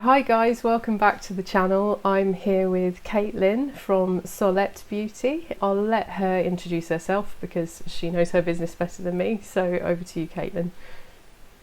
Hi guys, welcome back to the channel. I'm here with Caitlin from Solette Beauty. I'll let her introduce herself because she knows her business better than me. So over to you, Caitlin.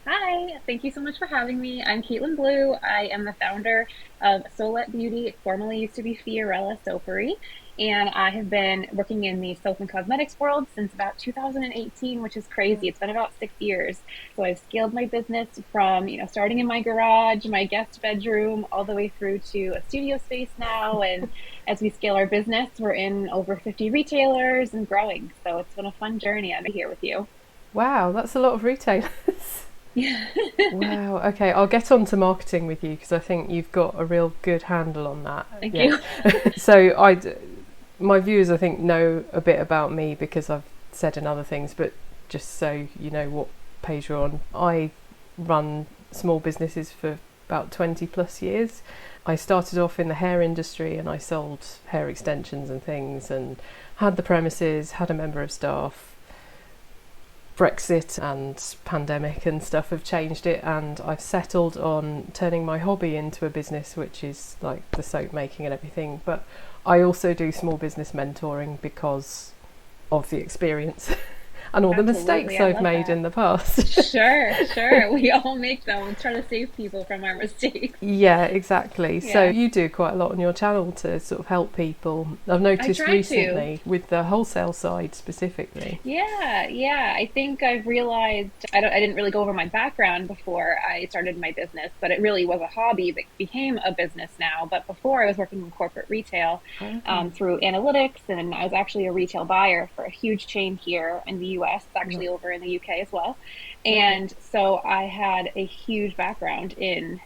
Hi, thank you so much for having me. I'm Caitlin Blue. I am the founder of Solette Beauty. It formerly used to be Fiorella Soapery, and I have been working in the soap and cosmetics world since about 2018, which is crazy. It's been about 6 years. So I've scaled my business from, starting in my garage, my guest bedroom, all the way through to a studio space now. And as we scale our business, we're in over 50 retailers and growing. So it's been a fun journey. I'm here with you. Wow, that's a lot of retailers. Yeah. Wow, okay, I'll get on to marketing with you because I think you've got a real good handle on that. Thank Yeah. you. So my viewers I think know a bit about me because I've said in other things, but just so you know what page you're on, I run small businesses for about 20 plus years. I started off in the hair industry and I sold hair extensions and things and had the premises, had a member of staff. Brexit and pandemic and stuff have changed it, and I've settled on turning my hobby into a business, which is like the soap making and everything. But I also do small business mentoring because of the experience and all the Absolutely. mistakes I I've love made that. in the past. Sure, sure. We all make them. Let's try to save people from our mistakes. Yeah, exactly. So Yeah, you do quite a lot on your channel to sort of help people. I've I noticed try to. recently with the wholesale side specifically. Yeah, yeah. I think I've realized I didn't really go over my background before I started my business, but it really was a hobby that became a business now. But before I was working in corporate retail Okay. through analytics, and I was actually a retail buyer for a huge chain here in the US, it's Right. actually over in the UK as well. Okay. And so I had a huge background in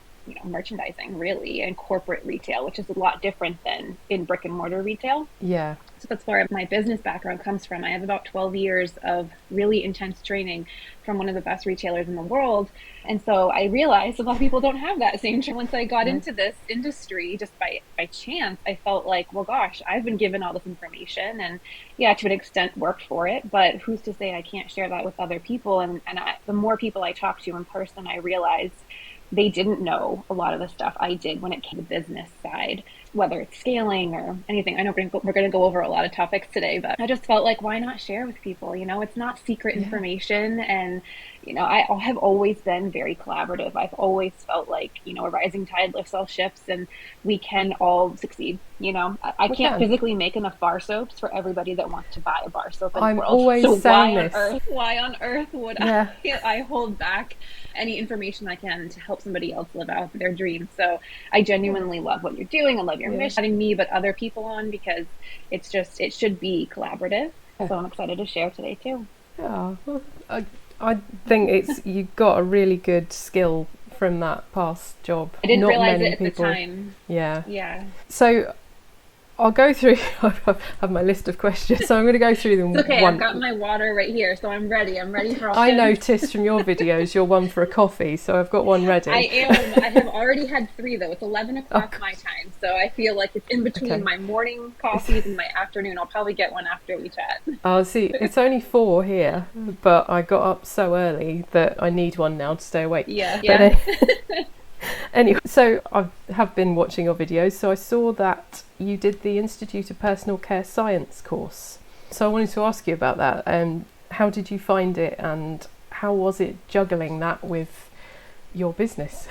merchandising really and corporate retail, which is a lot different than in brick and mortar retail. Yeah. So that's where my business background comes from. I have about 12 years of really intense training from one of the best retailers in the world. And so I realized a lot of people don't have that same training. Once I got No. into this industry, just by chance, I felt like, well, gosh, I've been given all this information and yeah, to an extent worked for it, but who's to say I can't share that with other people? And the more people I talked to in person, I realized they didn't know a lot of the stuff I did when it came to the business side, whether it's scaling or anything. I know we're going to go over a lot of topics today, but I just felt like, why not share with people? It's not secret Yeah. information. And, I have always been very collaborative. I've always felt like, a rising tide lifts all ships and we can all succeed. I We can't can. physically make enough bar soaps for everybody that wants to buy a bar soap in the I'm world. always So saying this. why on earth would Yeah. I hold back any information I can to help somebody else live out their dreams? So I Yeah. genuinely love what you're doing. I love your Yeah. mission, having me, but other people on because it should be collaborative. Yeah. So I'm excited to share today too. Yeah. Well, I think it's you got a really good skill from that past job. I didn't Not realize many it at the people. time. Yeah. Yeah. So I'll go through. I have my list of questions, so I'm going to go through It's them okay. I've got one. my water right here, so I'm ready. I'm ready for all I questions. noticed from your videos you're one for a coffee, so I've got one I ready. am. I have already had three though. It's 11 Oh o'clock my God. time, so I feel like it's in between Okay. my morning It's, coffees and my afternoon. I'll probably get one after we chat. I'll see. It's only 4 here, but I got up so early that I need one now to stay awake. Yeah, But yeah. anyway, so I have been watching your videos, so I saw that you did the Institute of Personal Care Science course. So I wanted to ask you about that. How did you find it, and how was it juggling that with your business?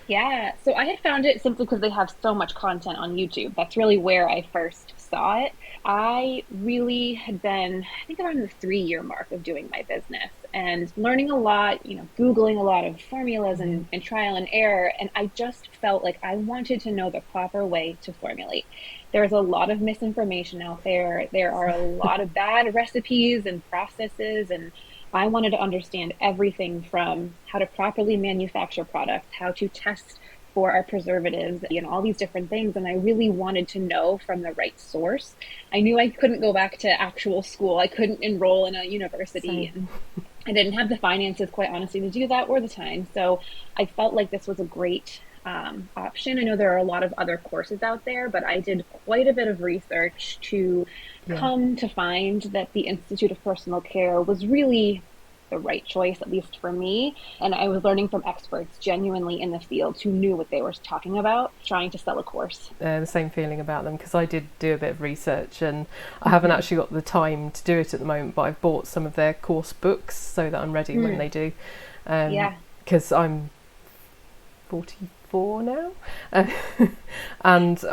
Yeah, so I had found it simply because they have so much content on YouTube. That's really where I first saw it. I really had been, I think, around the 3 year mark of doing my business and learning a lot, Googling a lot of formulas and trial and error. And I just felt like I wanted to know the proper way to formulate. There's a lot of misinformation out there. There are a lot of bad recipes and processes, and I wanted to understand everything from how to properly manufacture products, how to test for our preservatives, all these different things. And I really wanted to know from the right source. I knew I couldn't go back to actual school. I couldn't enroll in a university, Same. and I didn't have the finances, quite honestly, to do that or the time. So I felt like this was a great option. I know there are a lot of other courses out there, but I did quite a bit of research to Yeah. come to find that the Institute of Personal Care was really the right choice, at least for me. And I was learning from experts genuinely in the field who knew what they were talking about, trying to sell a course. The same feeling about them, because I did do a bit of research, and I haven't actually got the time to do it at the moment, but I've bought some of their course books so that I'm ready when they do. Because I'm 44 now, and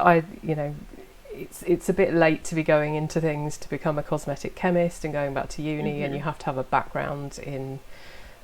it's a bit late to be going into things to become a cosmetic chemist and going back to uni, and you have to have a background in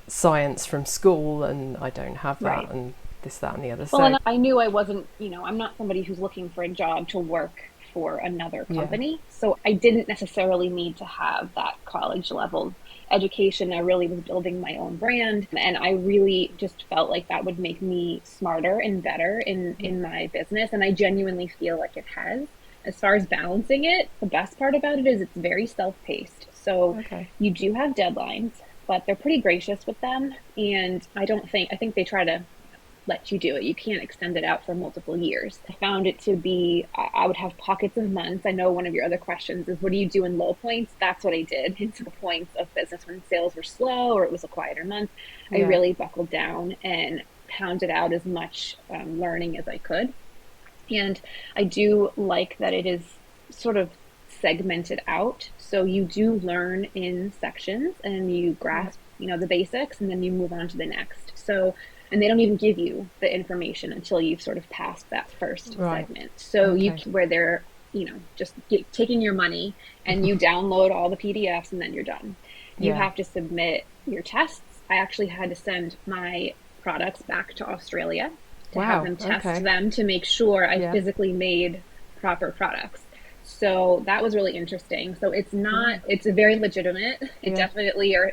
science from school, and I don't have that, and this, that, and the other. Well, and I knew I wasn't, I'm not somebody who's looking for a job to work for another company, so I didn't necessarily need to have that college level education. I really was building my own brand, and I really just felt like that would make me smarter and better in my business, and I genuinely feel like it has. As far as balancing it, the best part about it is it's very self-paced. So you do have deadlines, but they're pretty gracious with them. And I think they try to let you do it. You can't extend it out for multiple years. I found it to be, I would have pockets of months. I know one of your other questions is, what do you do in low points? That's what I did into the points of business when sales were slow or it was a quieter month. I really buckled down and pounded out as much learning as I could. And I do like that it is sort of segmented out. So you do learn in sections and you grasp, the basics, and then you move on to the next. So, and they don't even give you the information until you've sort of passed that first segment. So where they're, just taking your money and you download all the PDFs and then you're done. You have to submit your tests. I actually had to send my products back to Australia to have them test them to make sure I physically made proper products. So that was really interesting. So it's not, it's very legitimate. It definitely are,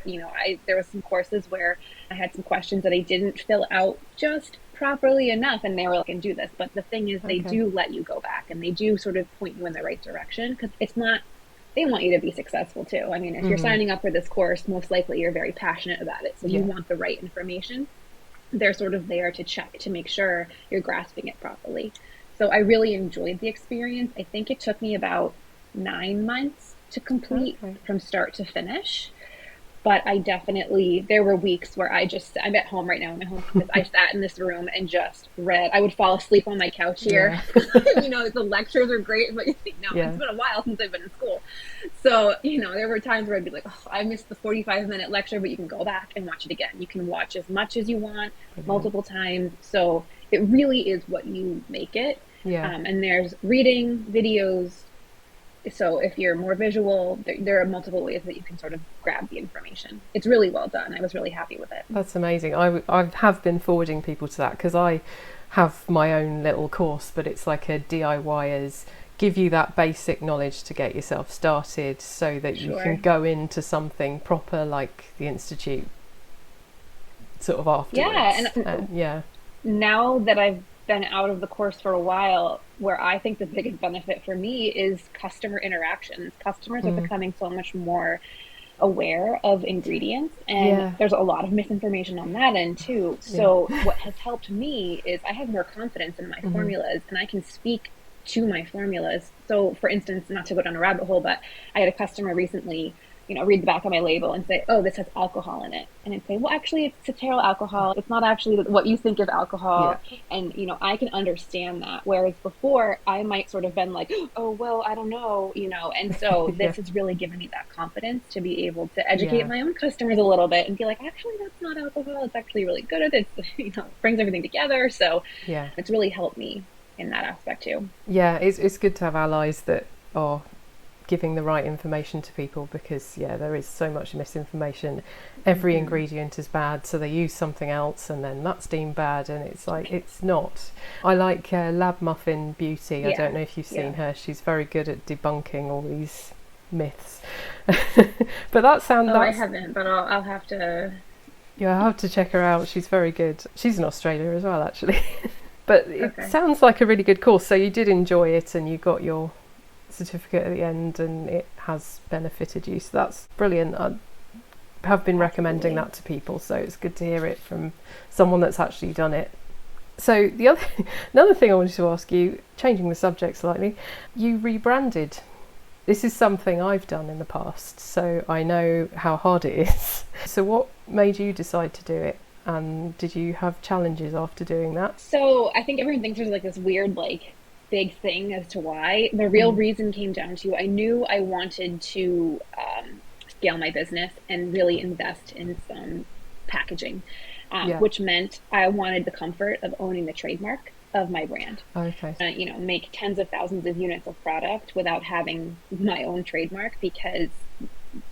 there was some courses where I had some questions that I didn't fill out just properly enough, and they were like, "And do this." But the thing is, they do let you go back, and they do sort of point you in the right direction, because it's not, they want you to be successful too. I mean, if you're signing up for this course, most likely you're very passionate about it. So you want the right information. They're sort of there to check to make sure you're grasping it properly. So I really enjoyed the experience. I think it took me about 9 months to complete from start to finish. But I definitely, there were weeks where I'm at home right now in my home office. I sat in this room and just read. I would fall asleep on my couch here. The lectures are great, but it's been a while since I've been in school. So, there were times where I'd be like, oh, I missed the 45-minute lecture, but you can go back and watch it again. You can watch as much as you want, multiple times. So it really is what you make it. And there's reading, videos. So if you're more visual, there are multiple ways that you can sort of grab the information. It's really well done. I was really happy with it. That's amazing. I have been forwarding people to that, because I have my own little course, but it's like a DIYers, give you that basic knowledge to get yourself started so that you can go into something proper like the Institute sort of afterwards. Now that I've been out of the course for a while, where I think the biggest benefit for me is customer interactions. Customers are becoming so much more aware of ingredients, and there's a lot of misinformation on that end too. So what has helped me is I have more confidence in my formulas, and I can speak to my formulas. So for instance, not to go down a rabbit hole, but I had a customer recently read the back of my label and say, "Oh, this has alcohol in it." And I'd say, "Well, actually, it's cetearyl alcohol. It's not actually what you think of alcohol." And, I can understand that. Whereas before, I might sort of been like, "Oh, well, I don't know," And so this has really given me that confidence to be able to educate my own customers a little bit and be like, actually, that's not alcohol. It's actually really good at it. It brings everything together. So it's really helped me in that aspect too. Yeah, it's good to have allies that are giving the right information to people, because there is so much misinformation. Every ingredient is bad, so they use something else and then that's deemed bad, and it's like, it's not. I like Lab Muffin Beauty. I don't know if you've seen her. She's very good at debunking all these myths. But that sounds I haven't, but I'll have to I'll have to check her out. She's very good. She's in Australia as well, actually. But it sounds like a really good course. So you did enjoy it, and you got your certificate at the end, and it has benefited you, so that's brilliant. I have been recommending that to people, so it's good to hear it from someone that's actually done it. So another thing I wanted to ask you, changing the subject slightly, you rebranded This is something I've done in the past, so I know how hard it is. So what made you decide to do it? And did you have challenges after doing that? So I think everyone thinks there's like this weird, like, big thing as to why. The real reason came down to I knew I wanted to scale my business and really invest in some packaging, which meant I wanted the comfort of owning the trademark of my brand. Okay. Make tens of thousands of units of product without having my own trademark, because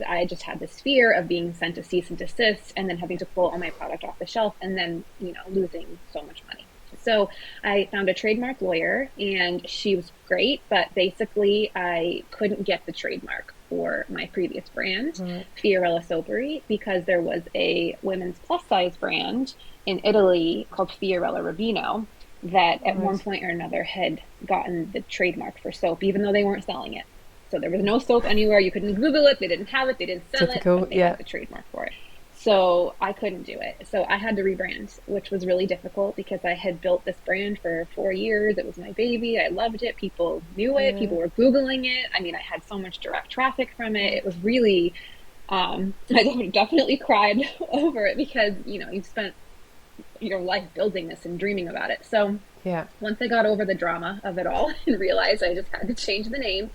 I just had this fear of being sent a cease and desist and then having to pull all my product off the shelf and then, losing so much money. So I found a trademark lawyer, and she was great, but basically I couldn't get the trademark for my previous brand, Fiorella Soapery, because there was a women's plus size brand in Italy called Fiorella Ravino that at one point or another had gotten the trademark for soap, even though they weren't selling it. So there was no soap anywhere. You couldn't Google it. They didn't have it. They didn't sell it. But they had the trademark for it. So I couldn't do it. So I had to rebrand, which was really difficult because I had built this brand for 4 years. It was my baby. I loved it. People knew it. People were Googling it. I mean, I had so much direct traffic from it. It was really, I definitely cried over it because, you've spent your life building this and dreaming about it. So once I got over the drama of it all and realized I just had to change the name,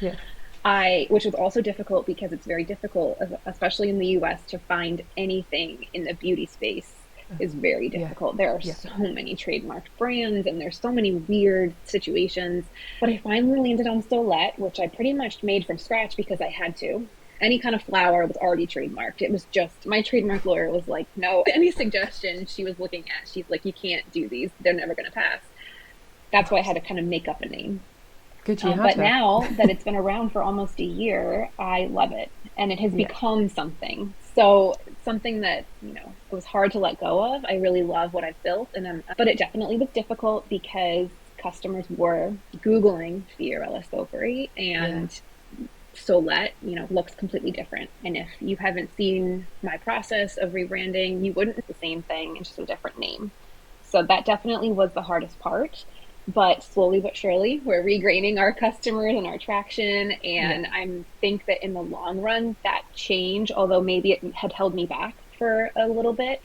which was also difficult because it's very difficult, especially in the US, to find anything in the beauty space is very difficult. There are so many trademarked brands and there's so many weird situations. But I finally landed on Solette, which I pretty much made from scratch because I had to. Any kind of flower was already trademarked. It was just, my trademark lawyer was like, no, any suggestion she was looking at, she's like, you can't do these. They're never going to pass. That's why I had to kind of make up a name. Good you had But her. now that it's been around for almost a year, I love it. And it has become something. So something that, it was hard to let go of. I really love what I've built. But it definitely was difficult because customers were Googling Fiorella Soapery and Solette, looks completely different. And if you haven't seen my process of rebranding, you wouldn't. It's the same thing, it's just a different name. So that definitely was the hardest part. But slowly but surely, we're regaining our customers and our traction. And I think that in the long run, that change, although maybe it had held me back for a little bit,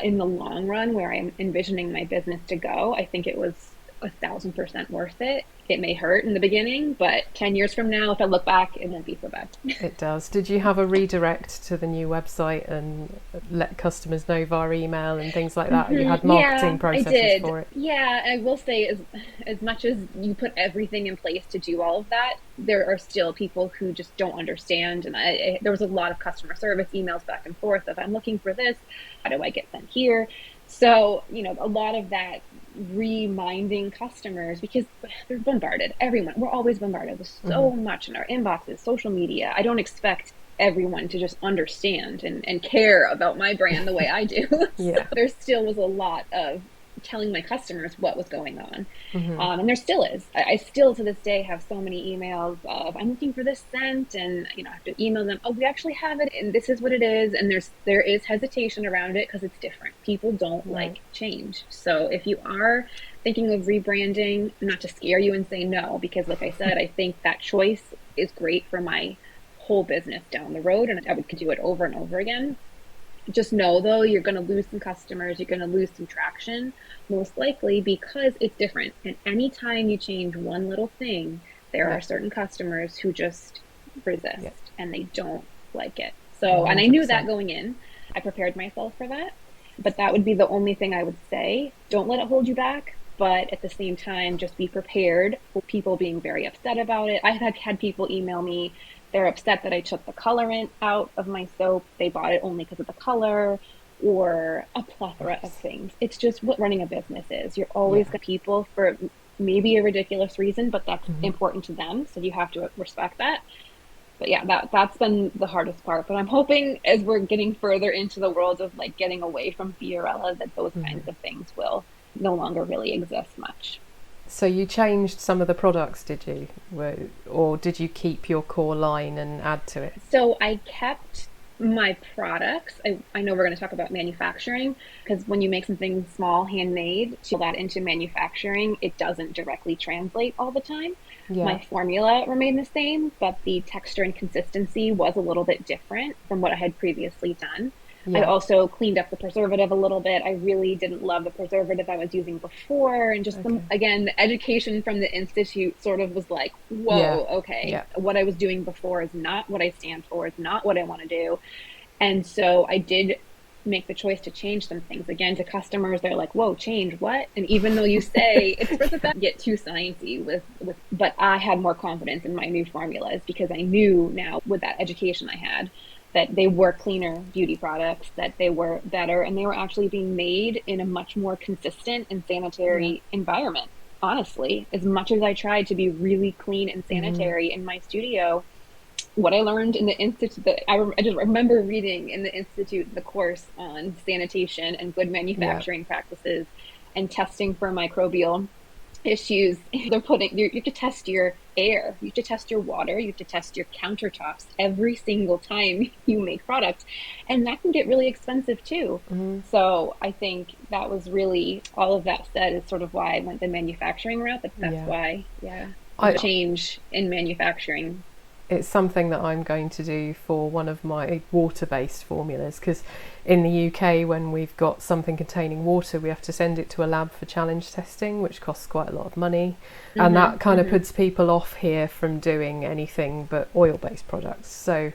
in the long run, where I'm envisioning my business to go, I think it was 1,000% worth it. It may hurt in the beginning, but 10 years from now, if I look back, it won't be so bad. It does. Did you have a redirect to the new website and let customers know via email and things like that? You had marketing processes for it? Yeah, I will say as much as you put everything in place to do all of that, there are still people who just don't understand. And there was a lot of customer service emails back and forth of, I'm looking for this. How do I get them here? So, a lot of that reminding customers, because they're bombarded. Everyone, we're always bombarded with so much in our inboxes, social media. I don't expect everyone to just understand and care about my brand the way I do. So there still was a lot of telling my customers what was going on. And there still is. I still to this day have so many emails of, I'm looking for this scent, and I have to email them, oh, we actually have it and this is what it is. And there is hesitation around it because it's different. People don't like change. So if you are thinking of rebranding, not to scare you and say no, because like I said, I think that choice is great for my whole business down the road, and I would do it over and over again. Just know, though, you're going to lose some customers, you're going to lose some traction, most likely because it's different. And anytime you change one little thing, there are certain customers who just resist and they don't like it. So, 100%. And I knew that going in. I prepared myself for that. But that would be the only thing I would say. Don't let it hold you back. But at the same time, just be prepared for people being very upset about it. I have had people email me. They're upset that I took the colorant out of my soap. They bought it only because of the color, or a plethora of things. It's just what running a business is. You're always got people for maybe a ridiculous reason, but that's important to them. So you have to respect that. But yeah, that's been the hardest part. But I'm hoping as we're getting further into the world of like getting away from Fiorella, that those kinds of things will no longer really exist much. So you changed some of the products, did you? Or did you keep your core line and add to it? So I kept My products, I know we're going to talk about manufacturing, because when you make something small, handmade, to that into manufacturing, it doesn't directly translate all the time. Yeah. My formula remained the same, but the texture and consistency was a little bit different from what I had previously done. I Yeah. also cleaned up the preservative a little bit. I really didn't love the preservative I was using before. And just Okay. again, the education from the Institute sort of was like, Yeah. whoa, okay, Yeah. what I was doing before is not what I stand for, it's not what I want to do. And so I did make the choice to change some things. Again, to customers, they're like, whoa, change what? And even though you say it's for the best, get too sciencey but I had more confidence in my new formulas because I knew now with that education I had that they were cleaner beauty products, that they were better, and they were actually being made in a much more consistent and Yeah. sanitary environment. Honestly, as much as I tried to be really clean and Mm. sanitary in my studio, what I learned in the institute, I just remember reading in the institute the course on sanitation and good Yeah. manufacturing practices and testing for microbial issues. They're putting you have to test your air, you have to test your water, you have to test your countertops every single time you make products, and that can get really expensive too. Mm. So I think that was really, all of that said, is sort of why I went the manufacturing route. But that's Yeah. why, yeah, I change in manufacturing. It's something that I'm going to do for one of my water-based formulas, because in the UK, when we've got something containing water, we have to send it to a lab for challenge testing, which costs quite a lot of money, and that Mm-hmm, kind of mm-hmm. puts people off here from doing anything but oil-based products. So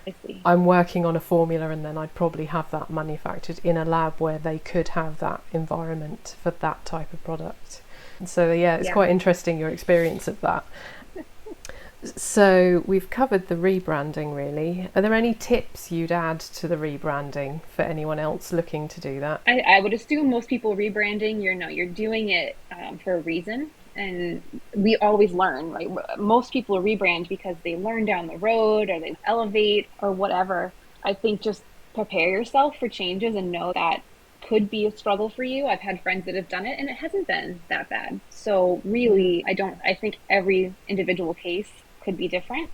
I see. I'm working on a formula, and then I'd probably have that manufactured in a lab where they could have that environment for that type of product. So yeah, it's Yeah. quite interesting, your experience of that. So we've covered the rebranding really. Are there any tips you'd add to the rebranding for anyone else looking to do that? I would assume most people rebranding, you're doing it for a reason. And we always learn, right? Most people rebrand because they learn down the road or they elevate or whatever. I think just prepare yourself for changes and know that could be a struggle for you. I've had friends that have done it and it hasn't been that bad. So Mm. really, I think every individual case could be different.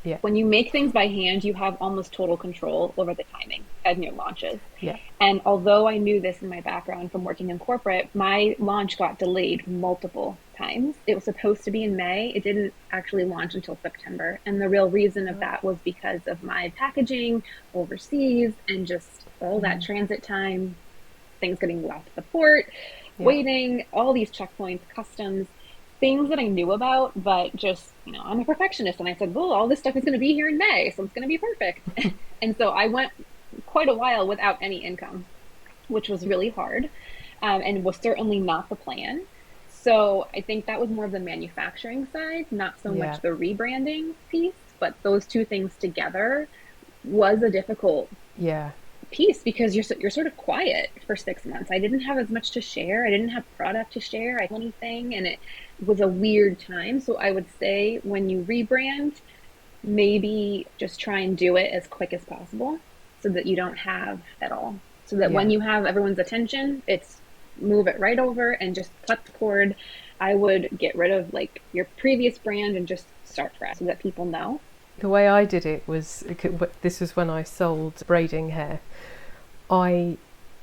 Yeah, When you make things by hand, you have almost total control over the timing of your launches. yeah. And although I knew this in my background from working in corporate, my launch got delayed multiple times. It was supposed to be in May. It didn't actually launch until September. And the real reason of that was because of my packaging overseas and just all that Mm. transit time, things getting left at the port, Yeah, waiting, all these checkpoints, customs, things that I knew about, but just, I'm a perfectionist. And I said, well, all this stuff is going to be here in May, so it's going to be perfect. And so I went quite a while without any income, which was really hard, and was certainly not the plan. So I think that was more of the manufacturing side, not so yeah, much the rebranding piece, but those two things together was a difficult yeah, piece because you're sort of quiet for 6 months. I didn't have as much to share. I didn't have product to share. I didn't have anything, and it was a weird time. So I would say when you rebrand, maybe just try and do it as quick as possible so that you don't have at all. So that when yeah. you have everyone's attention, it's move it right over and just cut the cord. I would get rid of like your previous brand and just start fresh so that people know. The way I did it was, this was when I sold braiding hair. I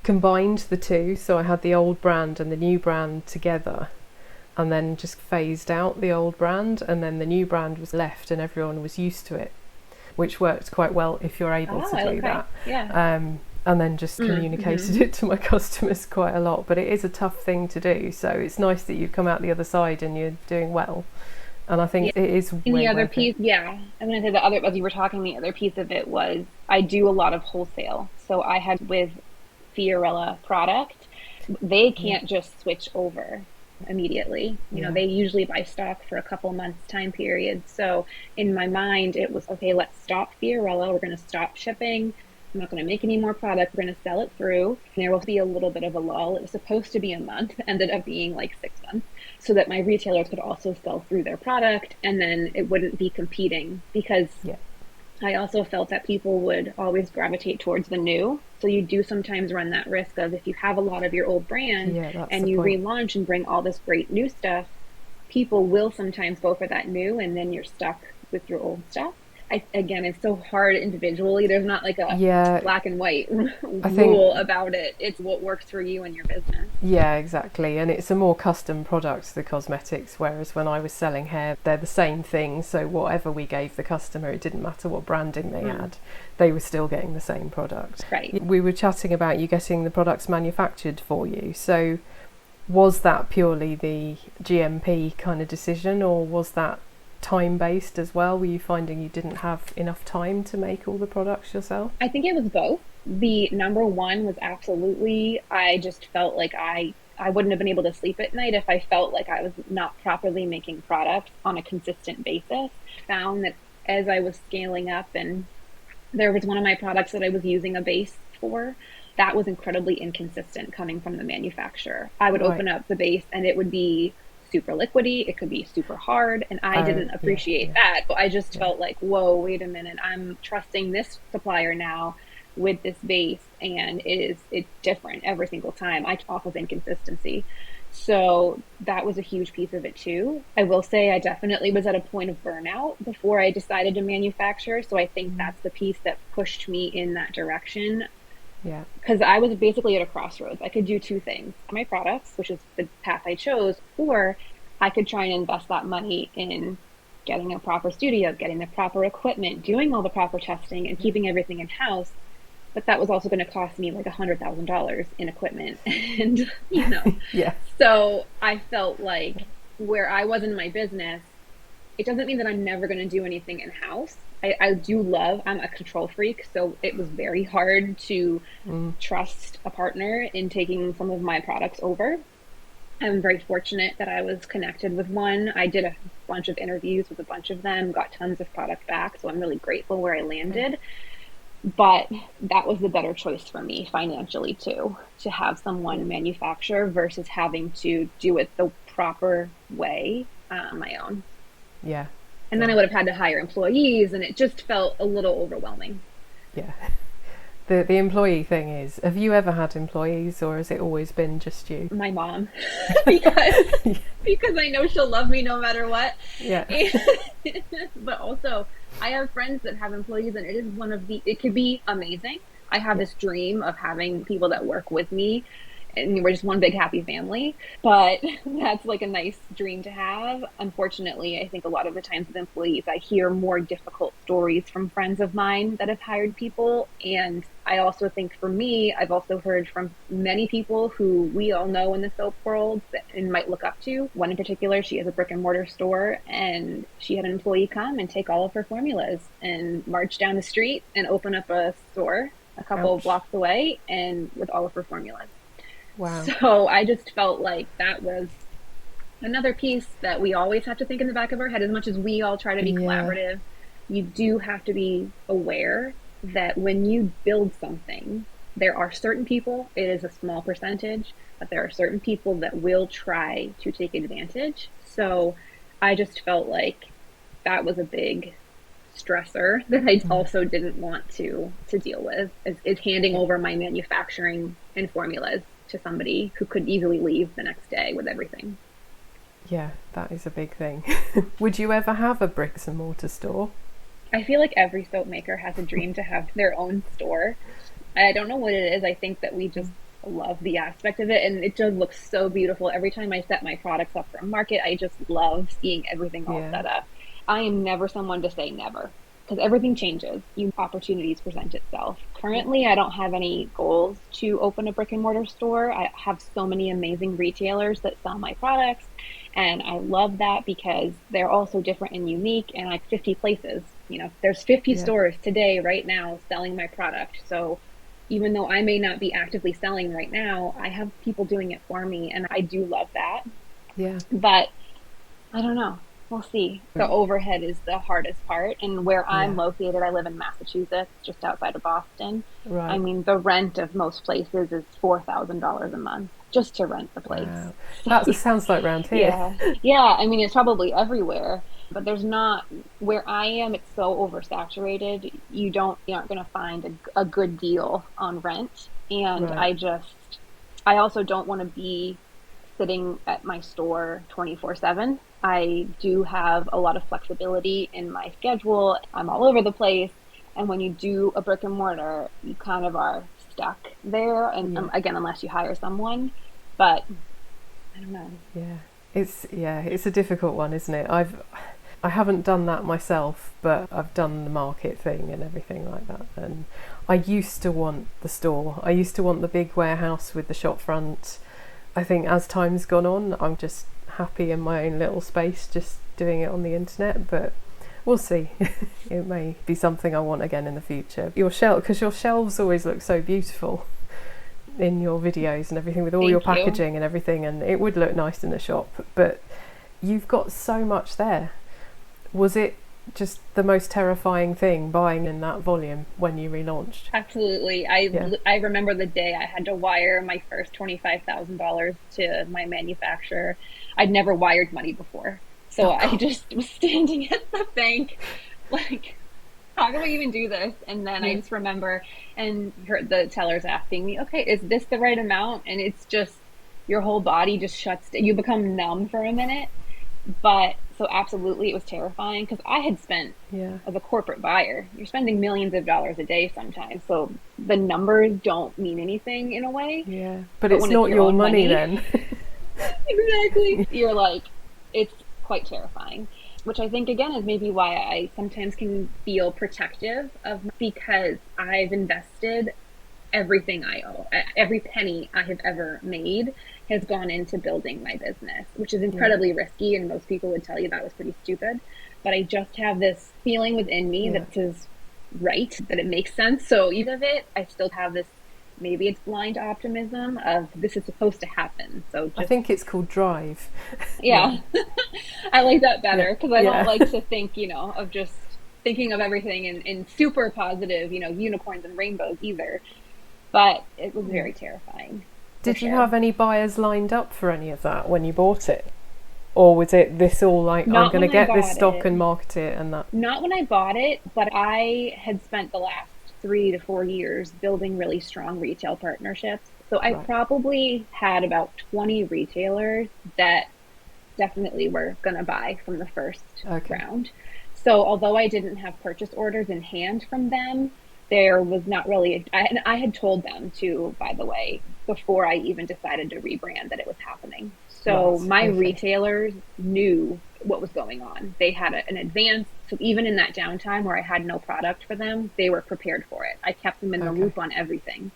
combined the two, so I had the old brand and the new brand together, and then just phased out the old brand, and then the new brand was left and everyone was used to it, which worked quite well if you're able Oh, to do okay. that. Yeah. And then just Mm-hmm. communicated it to my customers quite a lot. But it is a tough thing to do, so it's nice that you've come out the other side and you're doing well. And I Yeah. think it is And the way other worth it. piece, yeah, I'm gonna say the other, as you were talking, the other piece of it was I do a lot of wholesale. So I had with Fiorella product, they Yeah, can't just switch over immediately. yeah, They usually buy stock for a couple months time period. So in my mind, it was okay, let's stop Fiorella. We're going to stop shipping. I'm not going to make any more product. We're going to sell it through. And there will be a little bit of a lull. It was supposed to be a month, ended up being like 6 months, so that my retailers could also sell through their product and then it wouldn't be competing because yeah, I also felt that people would always gravitate towards the new. So you do sometimes run that risk of if you have a lot of your old brand yeah. That's the and you point. relaunch and bring all this great new stuff, people will sometimes go for that new and then you're stuck with your old stuff. again, it's so hard individually. There's not like a Yeah, black and white I think, rule about it. It's what works for you and your business. yeah, exactly. And it's a more custom product, the cosmetics, whereas when I was selling hair, they're the same thing. So whatever we gave the customer, it didn't matter what branding they had, they were still getting the same product. Right. We were chatting about you getting the products manufactured for you. So was that purely the GMP kind of decision, or was that time based as well? Were you finding you didn't have enough time to make all the products yourself? I think it was both. The number one was absolutely, I just felt like I wouldn't have been able to sleep at night if I felt like I was not properly making product on a consistent basis. Found that as I was scaling up, and there was one of my products that I was using a base for, that was incredibly inconsistent coming from the manufacturer. I would Right. open up the base and it would be super liquidy, it could be super hard, and I Oh, didn't yeah, appreciate yeah, that. But I just yeah. felt like, whoa, wait a minute, I'm trusting this supplier now with this base, and it's different every single time. I off of inconsistency. So that was a huge piece of it too. I will say I definitely was at a point of burnout before I decided to manufacture. So I think Mm. that's the piece that pushed me in that direction, Yeah. because I was basically at a crossroads. I could do two things: my products, which is the path I chose, or I could try and invest that money in getting a proper studio, getting the proper equipment, doing all the proper testing, and keeping everything in house. But that was also going to cost me like $100,000 in equipment. And, Yeah. so I felt like where I was in my business, it doesn't mean that I'm never going to do anything in house. I do love, I'm a control freak, so it was very hard to Mm. trust a partner in taking some of my products over. I'm very fortunate that I was connected with one. I did a bunch of interviews with a bunch of them, got tons of product back, so I'm really grateful where I landed. But that was the better choice for me financially too, to have Yeah. someone manufacture versus having to do it the proper way on my own. Yeah. And then Yeah. I would have had to hire employees, and it just felt a little overwhelming. Yeah. The employee thing is, have you ever had employees, or has it always been just you? My mom, because I know she'll love me no matter what. Yeah. And, but also, I have friends that have employees, and it is it could be amazing. I have Yeah. this dream of having people that work with me, and we're just one big happy family. But that's like a nice dream to have. Unfortunately, I think a lot of the times with employees, I hear more difficult stories from friends of mine that have hired people. And I also think for me, I've also heard from many people who we all know in the soap world and might look up to. One in particular, she has a brick and mortar store, and she had an employee come and take all of her formulas and march down the street and open up a store a couple of Ouch. blocks away and with all of her formulas. Wow. So I just felt like that was another piece that we always have to think in the back of our head. As much as we all try to be Yeah. collaborative, you do have to be aware that when you build something, there are certain people, it is a small percentage, but there are certain people that will try to take advantage. So I just felt like that was a big stressor that I Mm. also didn't want to deal with, is handing Yeah. over my manufacturing and formulas to somebody who could easily leave the next day with everything. Yeah, that is a big thing. Would you ever have a bricks and mortar store? I feel like every soap maker has a dream to have their own store. I don't know what it is. I think that we just love the aspect of it, and it just looks so beautiful. Every time I set my products up for a market, I just love seeing everything all Yeah. set up. I am never someone to say never, because everything changes. You opportunities present itself. Yeah. Currently, I don't have any goals to open a brick and mortar store. I have so many amazing retailers that sell my products, and I love that because they're all so different and unique, and like 50 places. There's 50 Yeah. stores today right now selling my product. So even though I may not be actively selling right now, I have people doing it for me, and I do love that. Yeah. But I don't know. We'll see. The overhead is the hardest part. And where I'm Yeah. located, I live in Massachusetts, just outside of Boston. I Right. mean, the rent of most places is $4,000 a month just to rent the place. Wow. So, That sounds like round here. yeah. Yeah. I mean, it's probably everywhere, but there's not, where I am, it's so oversaturated. You aren't going to find a good deal on rent. And Right. I also don't want to be sitting at my store 24/7. I do have a lot of flexibility in my schedule. I'm all over the place. And when you do a brick and mortar, you kind of are stuck there. And again, unless you hire someone, but I don't know. It's a difficult one, isn't it? I haven't done that myself, but I've done the market thing and everything like that. And I used to want the store. I used to want the big warehouse with the shop front. I think as time's gone on, I'm just happy in my own little space, just doing it on the internet. But we'll see. It may be something I want again in the future. Because your shelves always look so beautiful in your videos and everything, with all your packaging and everything, and it would look nice in the shop. But you've got so much there. Was it just the most terrifying thing buying in that volume when you relaunched? Absolutely. I remember the day I had to wire my first $25,000 to my manufacturer. I'd never wired money before. So I just was standing at the bank like, how do I even do this? And then I just remember and heard the tellers asking me, okay, is this the right amount? And it's just, your whole body just shuts down. You become numb for a minute. But so absolutely, it was terrifying because I had spent, as a corporate buyer, you're spending millions of dollars a day sometimes. So the numbers don't mean anything in a way. Yeah, but it's not your money then. Exactly. You're like, it's quite terrifying, which I think, again, is maybe why I sometimes can feel protective of, because I've invested everything I owe. Every penny I have ever made has gone into building my business, which is incredibly risky, and most people would tell you that was pretty stupid. But I just have this feeling within me that is right, that it makes sense. So even of it, I still have this, maybe it's blind optimism of this is supposed to happen. So I think it's called drive. I like that better, because I don't like to think, of just thinking of everything in super positive, unicorns and rainbows either. But it was very terrifying. Did you have any buyers lined up for any of that when you bought it? Or was it this all like, I'm going to get this stock and market it and that? Not when I bought it, but I had spent the last 3 to 4 years building really strong retail partnerships. So I probably had about 20 retailers that definitely were going to buy from the first round. So although I didn't have purchase orders in hand from them, there was not really, and I had told them to, by the way, before I even decided to rebrand, that it was happening. So my retailers knew what was going on. They had an advance. So even in that downtime where I had no product for them, they were prepared for it. I kept them in the loop on everything,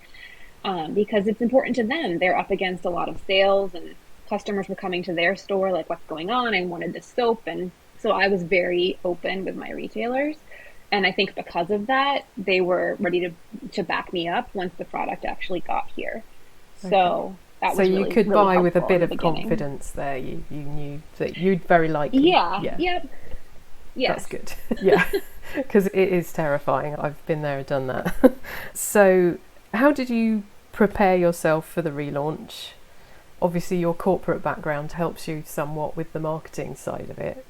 because it's important to them. They're up against a lot of sales, and customers were coming to their store like, what's going on? I wanted this soap. And so I was very open with my retailers. And I think because of that, they were ready to back me up once the product actually got here. So that was really, you could really buy with a bit of beginning. Confidence there. You knew that you'd very likely. Yes. That's good. Because it is terrifying. I've been there and done that. So how did you prepare yourself for the relaunch? Obviously your corporate background helps you somewhat with the marketing side of it.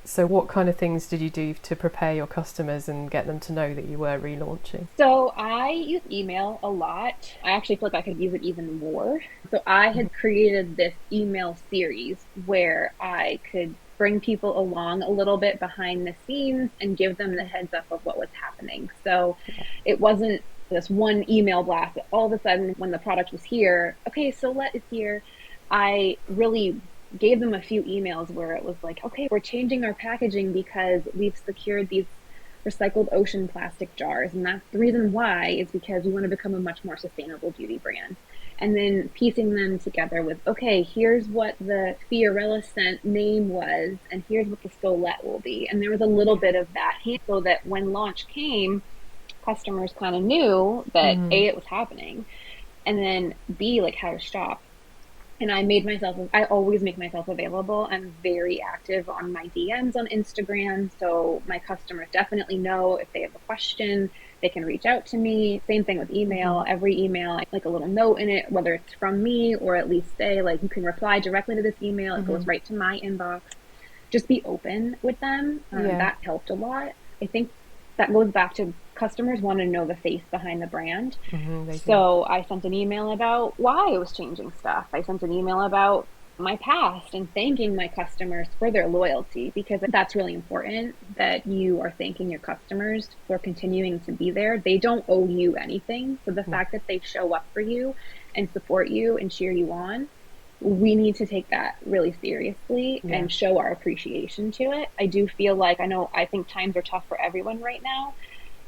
So what kind of things did you do to prepare your customers and get them to know that you were relaunching? So I use email a lot. I actually feel like I could use it even more. So I had created this email series where I could bring people along a little bit behind the scenes and give them the heads up of what was happening. So it wasn't this one email blast. All of a sudden, when the product was here, okay, Solette is here. I really gave them a few emails where it was like, okay, we're changing our packaging because we've secured these recycled ocean plastic jars. And that's the reason why, is because we want to become a much more sustainable beauty brand. And then piecing them together with, okay, here's what the Fiorella scent name was, and here's what the Solette will be. And there was a little bit of that, so that when launch came, customers kind of knew that A, it was happening, and then B, like how to shop. And I always make myself available. I'm very active on my DMs on Instagram. So my customers definitely know if they have a question, they can reach out to me. Same thing with email. Every email, I like a little note in it, whether it's from me or at least say, like, you can reply directly to this email. It goes right to my inbox. Just be open with them. That helped a lot. I think that goes back to customers want to know the face behind the brand. So I sent an email about why I was changing stuff. I sent an email about my past and thanking my customers for their loyalty, because that's really important, that you are thanking your customers for continuing to be there. They don't owe you anything. So the fact that they show up for you and support you and cheer you on, we need to take that really seriously and show our appreciation to it. I do feel like, I think times are tough for everyone right now,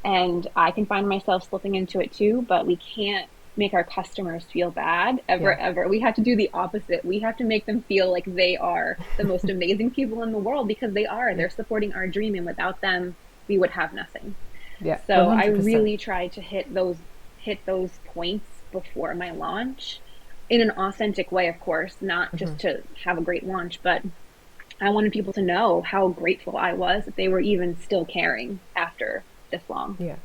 and I can find myself slipping into it too, but we can't make our customers feel bad ever. We have to do the opposite. We have to make them feel like they are the most amazing people in the world, because they are. They're supporting our dream, and without them, we would have nothing. Yeah. So 100%. I really try to hit those points before my launch in an authentic way, of course, not just to have a great launch, but I wanted people to know how grateful I was that they were even still caring after this long. Yeah.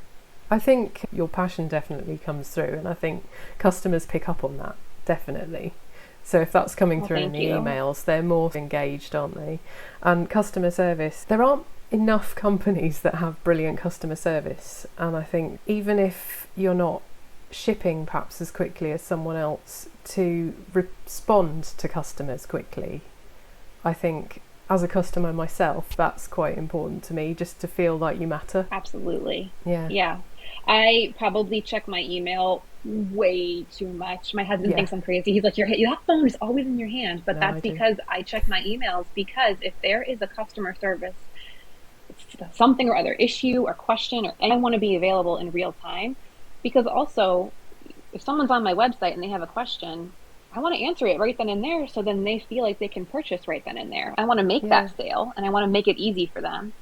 I think your passion definitely comes through, and I think customers pick up on that, definitely. So if that's coming through in the emails, they're more engaged, aren't they? And customer service, there aren't enough companies that have brilliant customer service, and I think even if you're not shipping perhaps as quickly as someone else, to respond to customers quickly, I think as a customer myself, that's quite important to me, just to feel like you matter. Absolutely. Yeah. I probably check my email way too much. My husband thinks I'm crazy. He's like, your phone is always in your hand. But that's because I check my emails, because if there is a customer service, something or other issue or question, or I want to be available in real time. Because also, if someone's on my website and they have a question, I want to answer it right then and there, so then they feel like they can purchase right then and there. I want to make that sale, and I want to make it easy for them.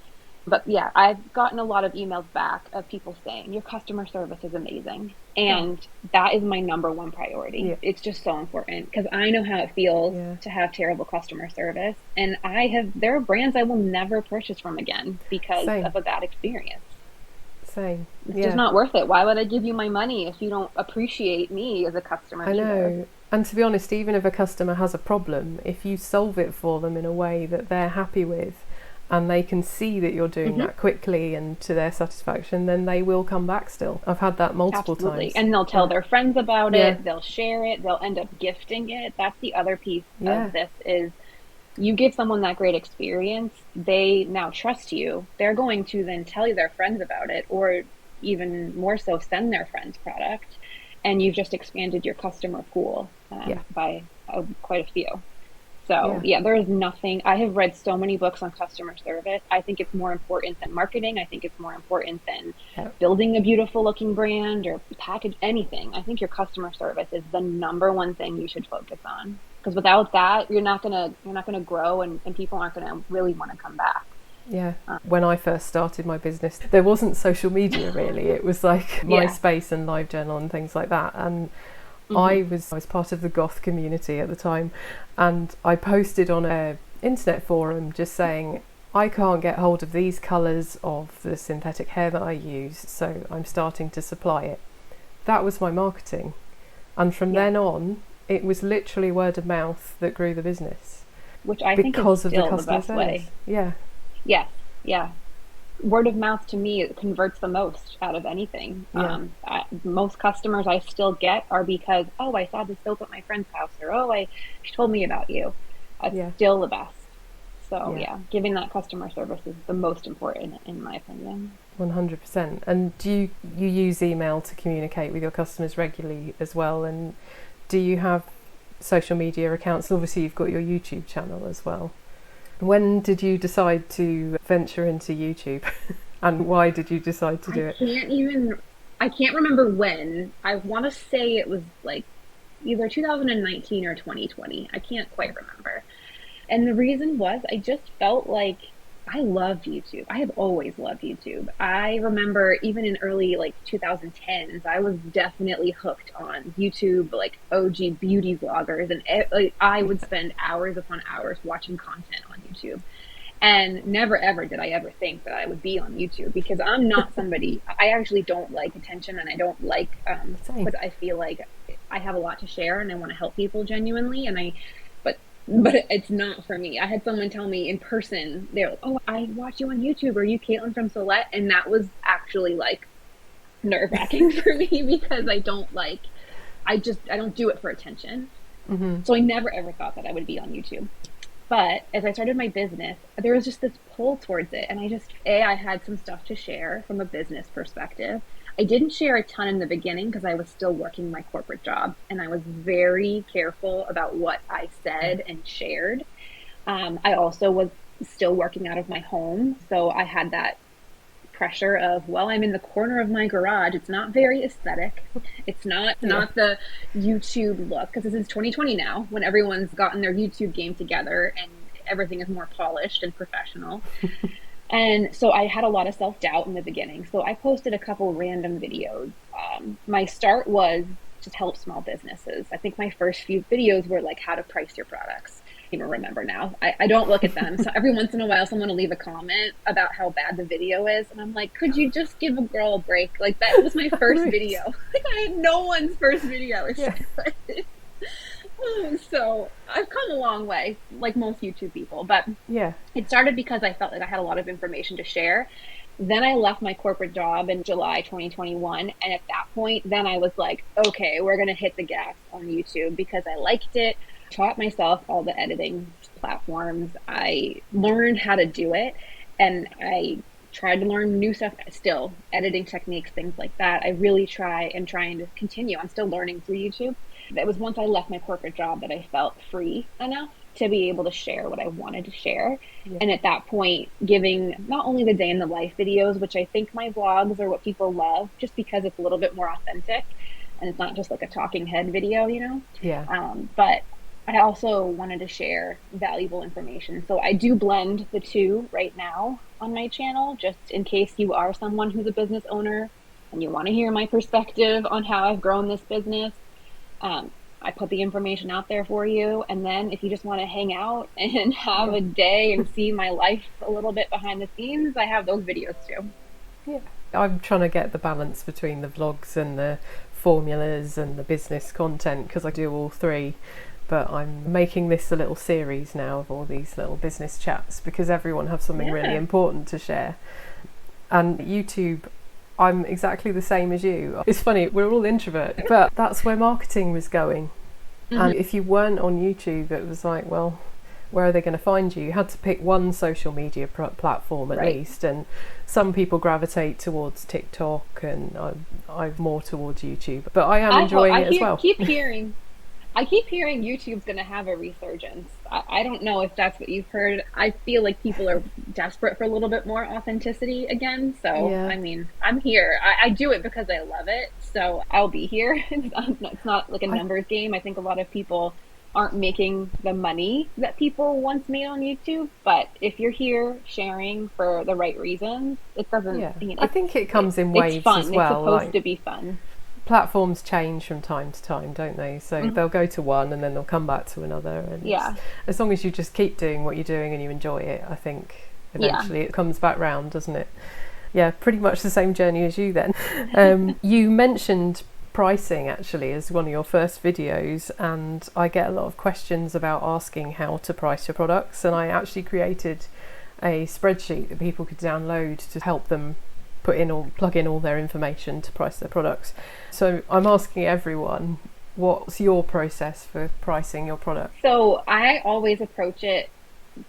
But yeah, I've gotten a lot of emails back of people saying, your customer service is amazing. And that is my number one priority. Yeah. It's just so important, because I know how it feels to have terrible customer service. And there are brands I will never purchase from again because of a bad experience. Same. It's just not worth it. Why would I give you my money if you don't appreciate me as a customer? I know. And to be honest, even if a customer has a problem, if you solve it for them in a way that they're happy with, and they can see that you're doing that quickly and to their satisfaction, then they will come back still. I've had that multiple times. And they'll tell their friends about it, they'll share it, they'll end up gifting it. That's the other piece of this, is you give someone that great experience, they now trust you. They're going to then tell their friends about it, or even more so, send their friends product. And you've just expanded your customer pool by quite a few. So there is nothing. I have read so many books on customer service. I think it's more important than marketing. I think it's more important than building a beautiful looking brand or package, anything. I think your customer service is the number one thing you should focus on, because without that, you're not gonna grow, and people aren't gonna really want to come back. Yeah. When I first started my business, there wasn't social media really. It was like MySpace and LiveJournal and things like that. And I was part of the goth community at the time, and I posted on a internet forum just saying, I can't get hold of these colours of the synthetic hair that I use, so I'm starting to supply it. That was my marketing. And from then on, it was literally word of mouth that grew the business. Which I think is still the best way. Yeah. Yeah. Word of mouth to me, it converts the most out of anything. Most customers I still get are because, I saw this soap at my friend's house, or she told me about you. It's still the best. So giving that customer service is the most important, in my opinion. 100%. And do you use email to communicate with your customers regularly as well? And do you have social media accounts? Obviously you've got your YouTube channel as well. When did you decide to venture into YouTube, and why did you decide to do it? I can't remember when. I want to say it was like either 2019 or 2020. I can't quite remember. And the reason was, I just felt like I loved YouTube. I have always loved YouTube. I remember even in early 2010s, I was definitely hooked on YouTube, OG beauty vloggers, and I would spend hours upon hours watching content on YouTube. And never ever did I ever think that I would be on YouTube, because I'm not somebody, I actually don't like attention, and I don't like, but I feel like I have a lot to share and I want to help people genuinely, but it's not for me. I had someone tell me in person, they're like, I watched you on YouTube. Are you Caitlin from Solette? And that was actually nerve-wracking for me, because I don't do it for attention. So I never ever thought that I would be on YouTube. But as I started my business, there was just this pull towards it. And I had some stuff to share from a business perspective. I didn't share a ton in the beginning because I was still working my corporate job. And I was very careful about what I said and shared. I also was still working out of my home. So I had that pressure of, well, I'm in the corner of my garage. It's not very aesthetic. It's not the YouTube look, because this is 2020 now, when everyone's gotten their YouTube game together and everything is more polished and professional. And so I had a lot of self-doubt in the beginning. So I posted a couple random videos. My start was to help small businesses. I think my first few videos were like how to price your products. I don't even remember now. I don't look at them. So every once in a while, someone will leave a comment about how bad the video is. And I'm like, could you just give a girl a break? Like, that was my first video. Like, I had no one's first video. So I've come a long way, like most YouTube people. But it started because I felt like I had a lot of information to share. Then I left my corporate job in July 2021. And at that point, then I was like, okay, we're going to hit the gas on YouTube, because I liked it. Taught myself all the editing platforms. I learned how to do it, and I tried to learn new stuff still, editing techniques, things like that. I really trying to continue. I'm still learning through YouTube. It was once I left my corporate job that I felt free enough to be able to share what I wanted to share. And at that point, giving not only the day in the life videos, which I think my vlogs are what people love, just because it's a little bit more authentic and it's not just like a talking head video, but I also wanted to share valuable information. So I do blend the two right now on my channel, just in case you are someone who's a business owner and you want to hear my perspective on how I've grown this business. I put the information out there for you. And then if you just want to hang out and have a day and see my life a little bit behind the scenes, I have those videos too. I'm trying to get the balance between the vlogs and the formulas and the business content, because I do all three. But I'm making this a little series now of all these little business chats, because everyone has something really important to share. And YouTube, I'm exactly the same as you. It's funny, we're all introverts, but that's where marketing was going. And if you weren't on YouTube, it was like, well, where are they going to find you? You had to pick one social media platform at least. And some people gravitate towards TikTok, and I'm more towards YouTube. But I am enjoying it as well. I keep hearing YouTube's going to have a resurgence. I don't know if that's what you've heard. I feel like people are desperate for a little bit more authenticity again. So, I mean, I'm here. I do it because I love it. So I'll be here. It's not like a numbers game. I think a lot of people aren't making the money that people once made on YouTube. But if you're here sharing for the right reasons, it doesn't... I think it comes in waves as well. It's supposed to be fun. Platforms change from time to time, don't they? So they'll go to one and then they'll come back to another. And as long as you just keep doing what you're doing and you enjoy it, I think eventually it comes back round, doesn't it? Yeah, pretty much the same journey as you then. You mentioned pricing actually as one of your first videos, and I get a lot of questions about asking how to price your products, and I actually created a spreadsheet that people could download to help them plug in all their information to price their products. So I'm asking everyone, what's your process for pricing your product? So I always approach it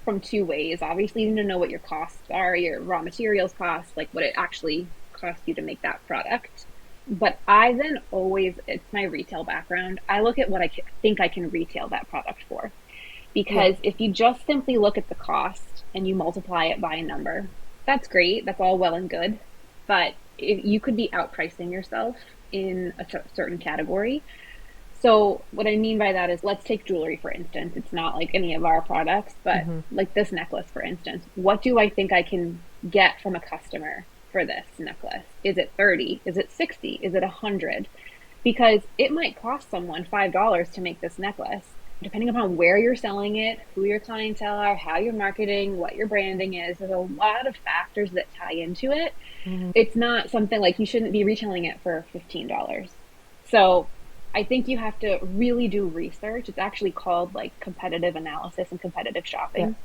from two ways. Obviously, you need to know what your costs are, your raw materials costs, like what it actually costs you to make that product. But I then it's my retail background. I look at what I think I can retail that product for. Because if you just simply look at the cost and you multiply it by a number, that's great. That's all well and good. But you could be outpricing yourself in a certain category. So what I mean by that is, let's take jewelry, for instance. It's not like any of our products, but like this necklace, for instance. What do I think I can get from a customer for this necklace? Is it 30? Is it 60? Is it 100? Because it might cost someone $5 to make this necklace. Depending upon where you're selling it, who your clientele are, how you're marketing, what your branding is, there's a lot of factors that tie into it. It's not something like you shouldn't be retailing it for $15. So I think you have to really do research. It's actually called like competitive analysis and competitive shopping.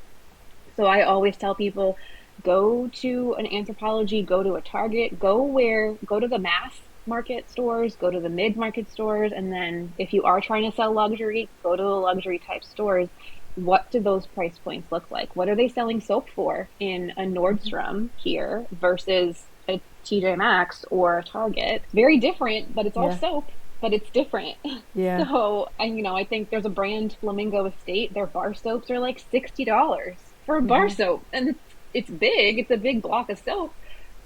So I always tell people, go to an Anthropologie, go to a Target, go to the mass market stores, go to the mid-market stores, and then if you are trying to sell luxury, go to the luxury type stores. What do those price points look like? What are they selling soap for in a Nordstrom here versus a TJ Maxx or a Target? Very different, but it's all soap, but it's different. Yeah. So, and I think there's a brand, Flamingo Estate, their bar soaps are like $60 for a bar soap. And it's big, it's a big block of soap,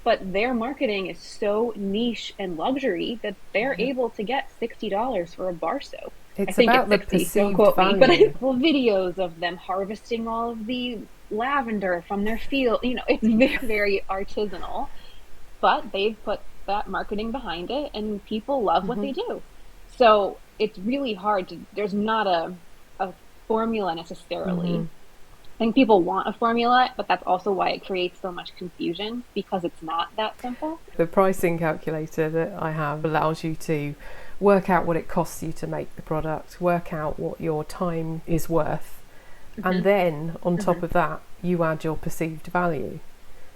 but their marketing is so niche and luxury that they're able to get $60 for a bar soap. It's I think about it's 60, the perceived don't quote value. me, but videos of them harvesting all of the lavender from their field. It's very, very artisanal, but they've put that marketing behind it, and people love what they do. So it's really hard to. There's not a formula necessarily. I think people want a formula, but that's also why it creates so much confusion, because it's not that simple. The pricing calculator that I have allows you to work out what it costs you to make the product, work out what your time is worth, and then on top of that, you add your perceived value.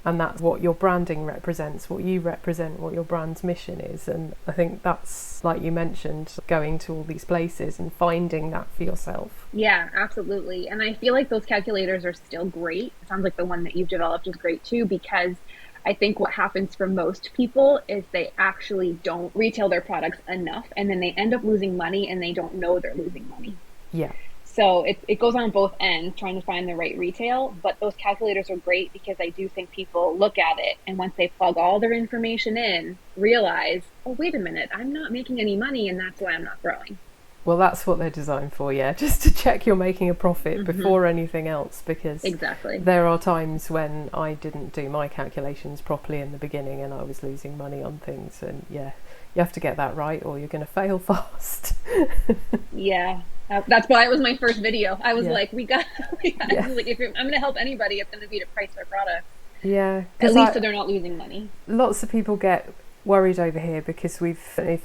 And that's what your branding represents, what you represent, what your brand's mission is. And I think that's, like you mentioned, going to all these places and finding that for yourself. Yeah, absolutely. And I feel like those calculators are still great. It sounds like the one that you've developed is great too, because I think what happens for most people is they actually don't retail their products enough, and then they end up losing money and they don't know they're losing money. Yeah. So it goes on both ends, trying to find the right retail, but those calculators are great because I do think people look at it, and once they plug all their information in, realize, oh, wait a minute, I'm not making any money, and that's why I'm not growing. Well, that's what they're designed for, just to check you're making a profit before anything else, because there are times when I didn't do my calculations properly in the beginning and I was losing money on things, and you have to get that right or you're going to fail fast. Yeah. That's why it was my first video. I was like, like, if I'm going to help anybody, it's going to be to price their product. Yeah. At least so they're not losing money. Lots of people get worried over here because I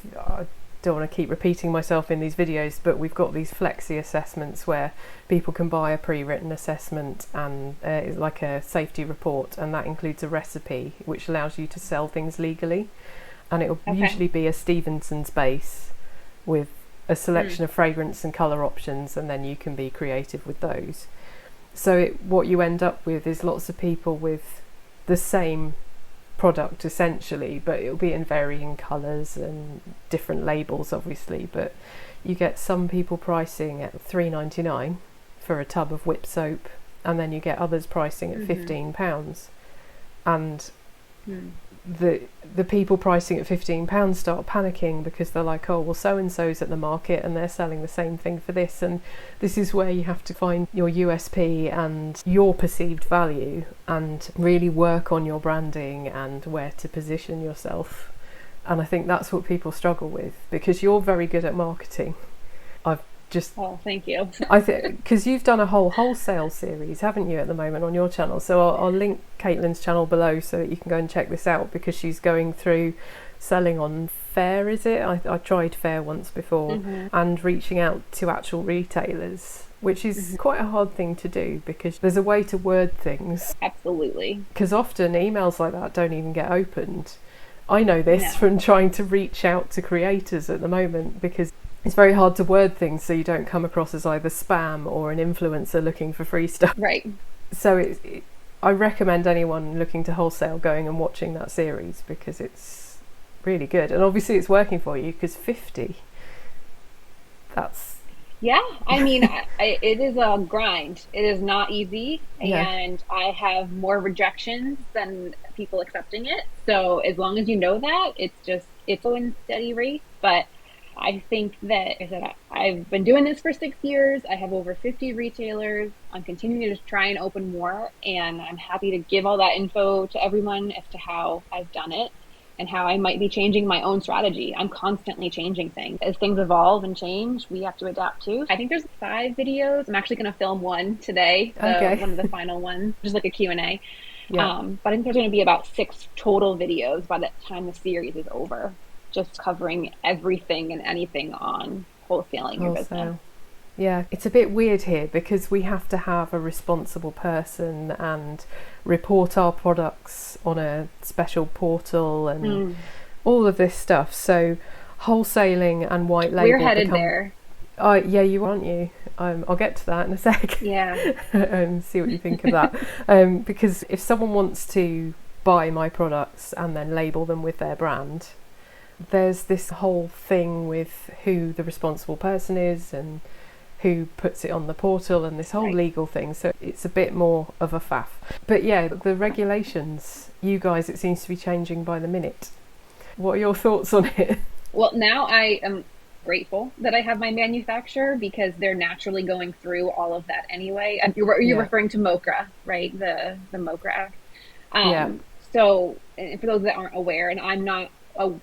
don't want to keep repeating myself in these videos, but we've got these flexi assessments where people can buy a pre-written assessment and it's like a safety report, and that includes a recipe which allows you to sell things legally, and it'll usually be a Stevenson's base with a selection of fragrance and colour options, and then you can be creative with those. So what you end up with is lots of people with the same product essentially, but it'll be in varying colours and different labels obviously, but you get some people pricing at £3.99 for a tub of whip soap, and then you get others pricing at £15, and the people pricing at £15 start panicking because they're like, oh well, so and so's at the market and they're selling the same thing for this. And this is where you have to find your USP and your perceived value and really work on your branding and where to position yourself. And I think that's what people struggle with, because you're very good at marketing. Oh, thank you. I think because you've done a whole wholesale series, haven't you, at the moment on your channel? So I'll link Caitlin's channel below so that you can go and check this out, because she's going through selling on Fair, is it? I tried Fair once before, and reaching out to actual retailers, which is quite a hard thing to do because there's a way to word things. Absolutely. Because often emails like that don't even get opened. I know this from trying to reach out to creators at the moment, because it's very hard to word things so you don't come across as either spam or an influencer looking for free stuff. Right. So I recommend anyone looking to wholesale going and watching that series, because it's really good. And obviously it's working for you, because 50, that's... Yeah, I mean, it is a grind. It is not easy, and I have more rejections than people accepting it. So as long as you know that, it's a steady race. But I think that I've been doing this for 6 years. I have over 50 retailers. I'm continuing to try and open more, and I'm happy to give all that info to everyone as to how I've done it and how I might be changing my own strategy. I'm constantly changing things. As things evolve and change, we have to adapt too. I think there's 5 videos. I'm actually going to film one today, one of the final ones, just like a Q&A. Yeah. But I think there's going to be about 6 total videos by the time the series is over, just covering everything and anything on wholesaling your business. Yeah, it's a bit weird here because we have to have a responsible person and report our products on a special portal and all of this stuff. So wholesaling and white label. We're headed there. Yeah, you aren't you? I'll get to that in a sec. Yeah. See what you think of that. Because if someone wants to buy my products and then label them with their brand, there's this whole thing with who the responsible person is and who puts it on the portal and this whole legal thing. So it's a bit more of a faff. But yeah, the regulations, you guys, it seems to be changing by the minute. What are your thoughts on it? Well, now I am grateful that I have my manufacturer because they're naturally going through all of that anyway. You're referring to MocRA, right? The MocRA Act. So, and for those that aren't aware, and I'm not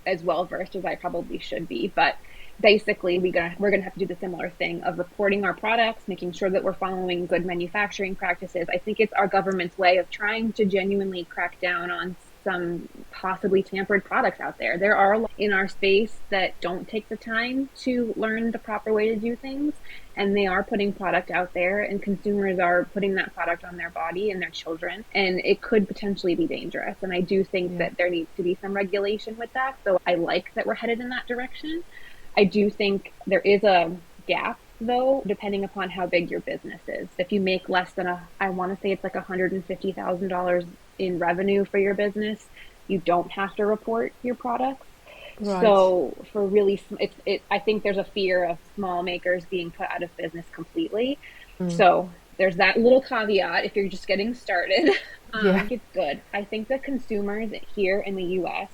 as well versed as I probably should be, but basically we're gonna have to do the similar thing of reporting our products, making sure that we're following good manufacturing practices. I think it's our government's way of trying to genuinely crack down on some possibly tampered products out there. There are a lot in our space that don't take the time to learn the proper way to do things, and they are putting product out there, and consumers are putting that product on their body and their children, and it could potentially be dangerous. And I do think that there needs to be some regulation with that. So I like that we're headed in that direction. I do think there is a gap, though, depending upon how big your business is. If you make less than I want to say it's like $150,000 in revenue for your business, you don't have to report your products. Right. So for really, I think there's a fear of small makers being put out of business completely. So there's that little caveat if you're just getting started. I think it's good. I think that consumers here in the U.S.,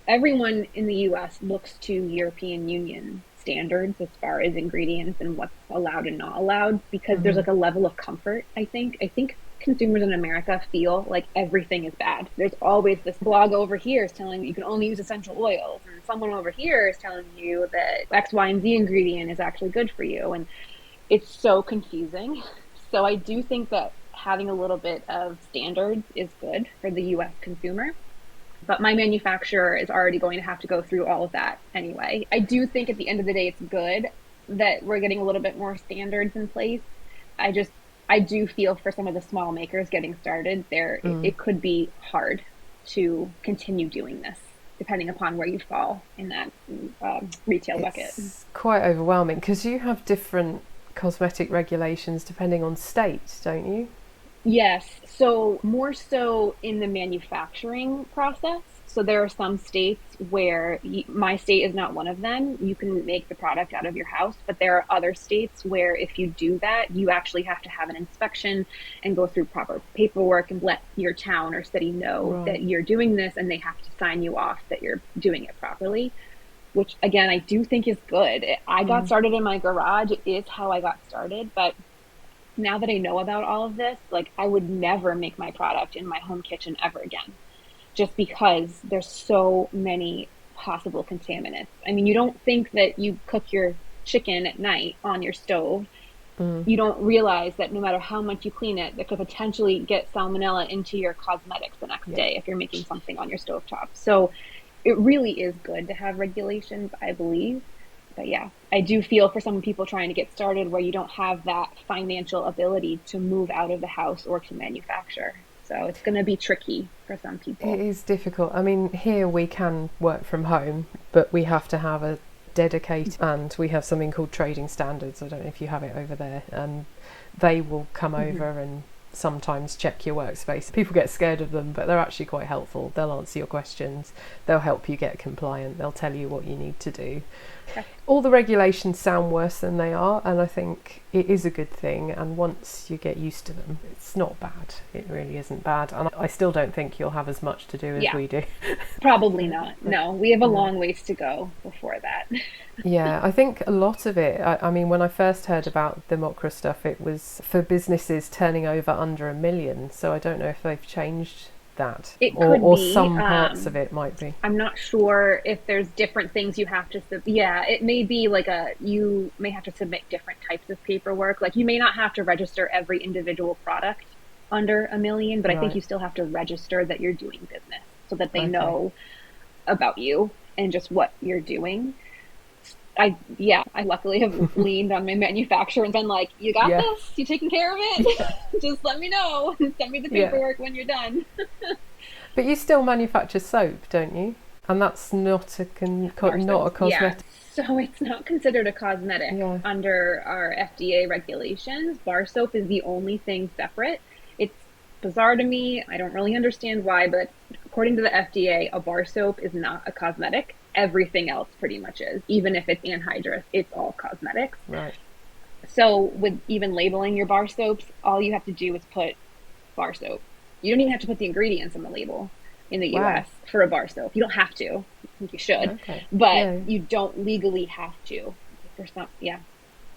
everyone in the U.S. looks to European Union standards as far as ingredients and what's allowed and not allowed, because there's like a level of comfort. I think consumers in America feel like everything is bad. There's always this blog over here is telling you can only use essential oils, and someone over here is telling you that X, Y, and Z ingredient is actually good for you, and it's so confusing. So I do think that having a little bit of standards is good for the U.S. consumer. But my manufacturer is already going to have to go through all of that anyway. I do think at the end of the day, it's good that we're getting a little bit more standards in place. I do feel for some of the small makers getting started there, it could be hard to continue doing this, depending upon where you fall in that retail bucket. It's quite overwhelming because you have different cosmetic regulations depending on state, don't you? Yes, so more so in the manufacturing process. So there are some states where my state is not one of them. You can make the product out of your house, but there are other states where if you do that, you actually have to have an inspection and go through proper paperwork and let your town or city know that you're doing this, and they have to sign you off that you're doing it properly, which again, I do think is good. I got started in my garage. It is how I got started, but now that I know about all of this, like I would never make my product in my home kitchen ever again, just because there's so many possible contaminants. I mean, you don't think that you cook your chicken at night on your stove. You don't realize that no matter how much you clean it, that could potentially get salmonella into your cosmetics the next day if you're making something on your stovetop. So it really is good to have regulations, I believe. But yeah, I do feel for some people trying to get started where you don't have that financial ability to move out of the house or to manufacture. So it's going to be tricky for some people. It is difficult. I mean, here we can work from home, but we have to have a dedicated, and we have something called trading standards. I don't know if you have it over there. And they will come over and sometimes check your workspace. People get scared of them, but they're actually quite helpful. They'll answer your questions. They'll help you get compliant. They'll tell you what you need to do. All the regulations sound worse than they are, and I think it is a good thing, and once you get used to them, it's not bad. It really isn't bad, and I still don't think you'll have as much to do as we do. Probably not. No, we have a long ways to go before that. Yeah, I think a lot of it, I mean, when I first heard about the MocRA stuff, it was for businesses turning over under $1 million, so I don't know if they've changed that, it could or be. Some parts of it might be. I'm not sure if there's different things you have to it may be like you may have to submit different types of paperwork. Like you may not have to register every individual product under $1 million, but I think you still have to register that you're doing business so that they know about you and just what you're doing. I luckily have leaned on my manufacturer and been like, you got this, you taking care of it? Just let me know. Send me the paperwork when you're done. But you still manufacture soap, don't you? And that's not a Bar not a soap. Yeah. cosmetic. So it's not considered a cosmetic Yeah. under our FDA regulations. Bar soap is the only thing separate. It's bizarre to me. I don't really understand why, but according to the FDA, a bar soap is not a cosmetic. Everything else pretty much is. Even if it's anhydrous, it's all cosmetics. Right. So with even labeling your bar soaps, all you have to do is put bar soap. You don't even have to put the ingredients on the label in the US for a bar soap. You don't have to. I think you should. Okay. But you don't legally have to. For some,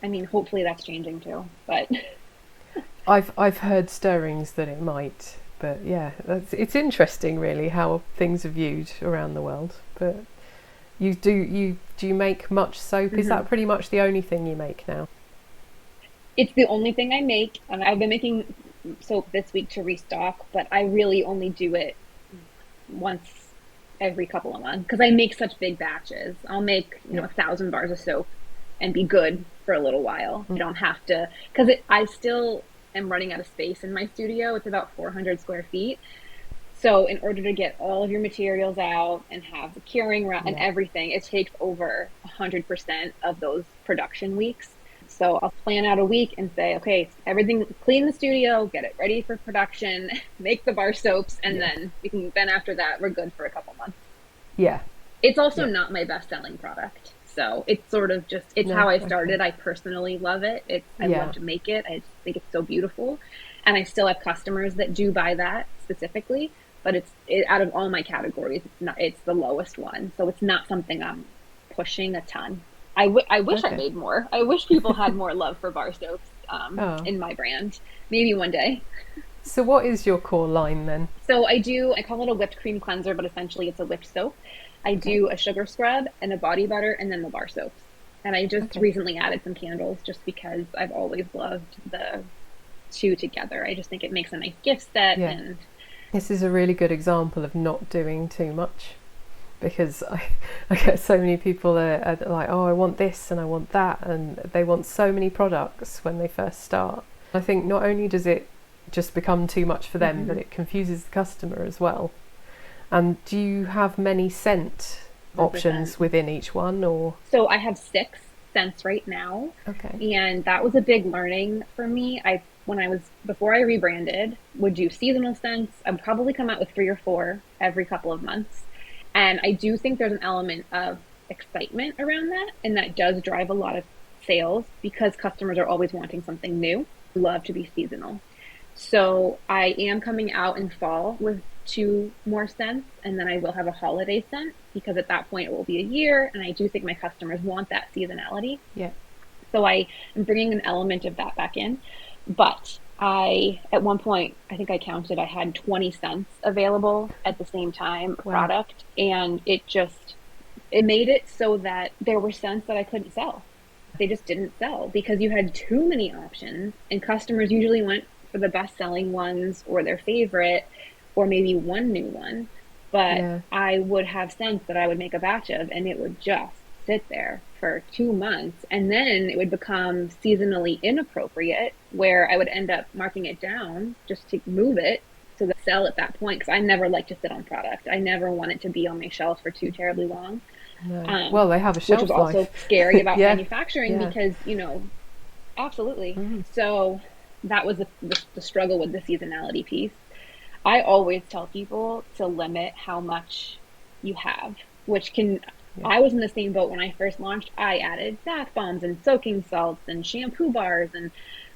I mean, hopefully that's changing too. But I've heard stirrings that it might, but yeah, it's interesting really how things are viewed around the world. But do you make much soap? Is that pretty much the only thing you make now? it's the only thing I make. I've been making soap this week to restock, but I really only do it once every couple of months because I make such big batches. I'll make 1,000 bars of soap and be good for a little while. You don't have to, because I still am running out of space in my studio. It's about 400 square feet. So in order to get all of your materials out and have the curing and everything, it takes over 100% of those production weeks. So I'll plan out a week and say, okay, everything, clean the studio, get it ready for production, make the bar soaps, and then after that, we're good for a couple months. Yeah. It's also not my best selling product. So it's sort of just, it's how I started. I personally love it. I love to make it. I just think it's so beautiful. And I still have customers that do buy that specifically, but it's out of all my categories, it's the lowest one. So it's not something I'm pushing a ton. I wish I made more. I wish people had more love for bar soaps in my brand. Maybe one day. So what is your core line then? So I call it a whipped cream cleanser, but essentially it's a whipped soap. I do a sugar scrub and a body butter and then the bar soaps. And I just recently added some candles just because I've always loved the two together. I just think it makes a nice gift set. Yeah. And this is a really good example of not doing too much. Because I get so many people are like, oh, I want this and I want that, and they want so many products when they first start. I think not only does it just become too much for them, but it confuses the customer as well. And do you have many scent 100%. Options within each one, or? So I have 6 scents right now. Okay. And that was a big learning for me. Before I rebranded, would do seasonal scents. I'd probably come out with 3 or 4 every couple of months. And I do think there's an element of excitement around that, and that does drive a lot of sales because customers are always wanting something new. Love to be seasonal. So I am coming out in fall with 2 more scents, and then I will have a holiday scent because at that point it will be a year, and I do think my customers want that seasonality. Yeah. So I am bringing an element of that back in, but at one point, I think I counted, I had 20 scents available at the same time, product, and it made it so that there were scents that I couldn't sell. They just didn't sell because you had too many options, and customers usually went for the best selling ones or their favorite, or maybe one new one. But I would have scents that I would make a batch of, and it would just sit there for 2 months, and then it would become seasonally inappropriate where I would end up marking it down just to move it to the sell at that point, because I never like to sit on product. I never want it to be on my shelf for too terribly long. No. Well, they have a shelf life, which is also scary about manufacturing because absolutely. So that was the struggle with the seasonality piece. I always tell people to limit how much you have, which can I was in the same boat when I first launched. I added bath bombs and soaking salts and shampoo bars, and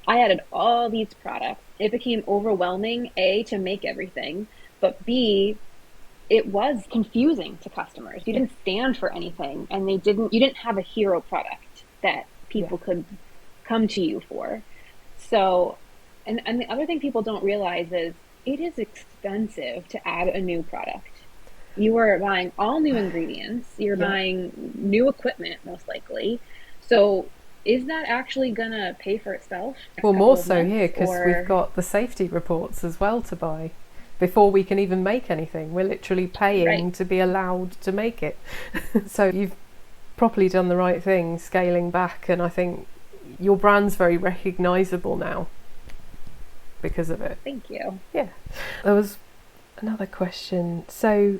I added all these products. It became overwhelming, A, to make everything, but B, it was confusing to customers. You didn't stand for anything, and you didn't have a hero product that people could come to you for. So, and the other thing people don't realize is it is expensive to add a new product. You are buying all new ingredients. You're buying new equipment, most likely. So is that actually going to pay for itself? Well, more so here because we've got the safety reports as well to buy before we can even make anything. We're literally paying to be allowed to make it. So you've properly done the right thing, scaling back. And I think your brand's very recognisable now because of it. Thank you. Yeah. There was another question. So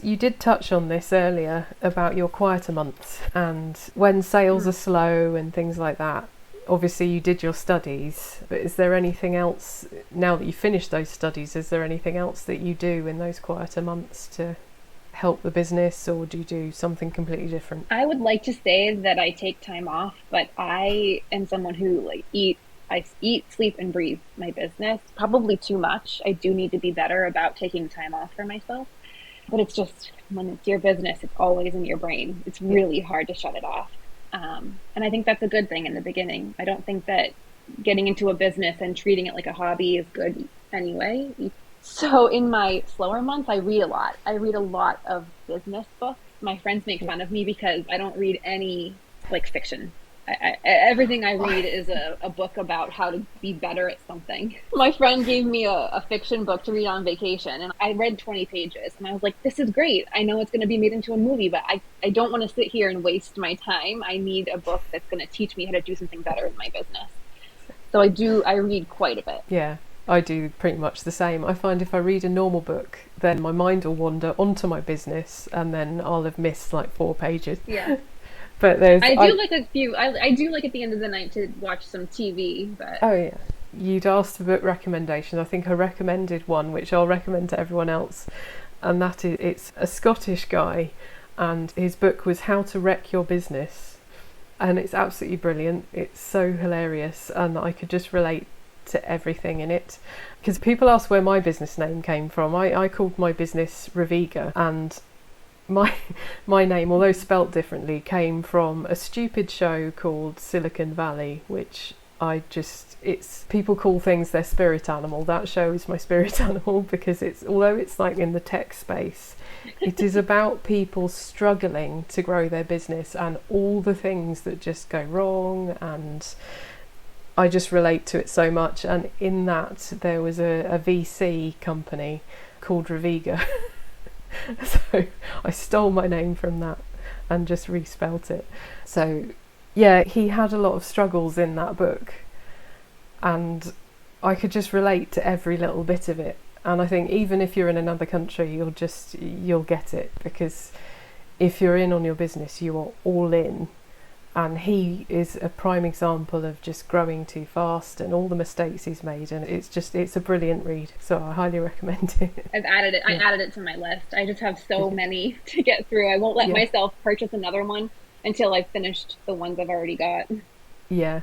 You did touch on this earlier about your quieter months and when sales are slow and things like that. Obviously you did your studies, but is there anything else, now that you've finished those studies, is there anything else that you do in those quieter months to help the business, or do you do something completely different? I would like to say that I take time off, but I am someone who I eat, sleep, and breathe my business, probably too much. I do need to be better about taking time off for myself. But it's just, when it's your business, it's always in your brain. It's really hard to shut it off. And I think that's a good thing in the beginning. I don't think that getting into a business and treating it like a hobby is good anyway. So in my slower months, I read a lot. I read a lot of business books. My friends make fun of me because I don't read any like fiction. Everything I read is a book about how to be better at something. My friend gave me a fiction book to read on vacation, and I read 20 pages, and I was like, this is great. I know it's going to be made into a movie, but I don't want to sit here and waste my time. I need a book that's going to teach me how to do something better in my business. So I read quite a bit. Yeah, I do pretty much the same. I find if I read a normal book, then my mind will wander onto my business, and then I'll have missed like 4 pages. Yeah. But I do like a few. I do like at the end of the night to watch some TV. But oh yeah, you'd asked for book recommendations. I think I recommended one, which I'll recommend to everyone else, and that is, it's a Scottish guy, and his book was How to Wreck Your Business, and it's absolutely brilliant. It's so hilarious, and I could just relate to everything in it. Because people ask where my business name came from. I called my business Revega, and my name, although spelt differently, came from a stupid show called Silicon Valley, which it's people call things their spirit animal. That show is my spirit animal, because although it's like in the tech space, it is about people struggling to grow their business and all the things that just go wrong, and I just relate to it so much. And in that there was a VC company called Revega. So I stole my name from that and just respelt it. So yeah, he had a lot of struggles in that book, and I could just relate to every little bit of it. And I think even if you're in another country, you'll get it, because if you're in on your business, you are all in. And he is a prime example of just growing too fast and all the mistakes he's made, and it's a brilliant read, so I highly recommend it. I've added it. I added it to my list. I just have so many to get through. I won't let myself purchase another one until I've finished the ones I've already got. Yeah.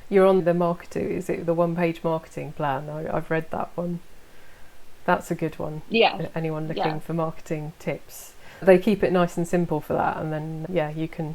You're on the marketing, is it the one-page marketing plan? I've read that one. That's a good one. Yeah. Anyone looking for marketing tips. They keep it nice and simple for that, and then you can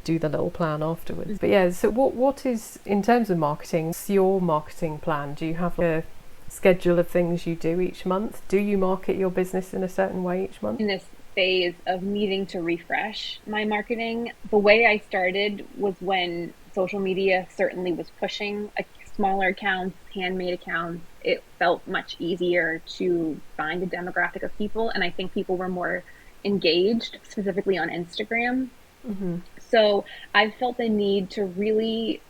do the little plan afterwards. But yeah, so what is, in terms of marketing, what's your marketing plan? Do you have a schedule of things you do each month? Do you market your business in a certain way each month? In this phase of needing to refresh my marketing, the way I started was when social media certainly was pushing smaller accounts, handmade accounts. It felt much easier to find a demographic of people, and I think people were more engaged, specifically on Instagram. Mm-hmm. So I've felt the need to really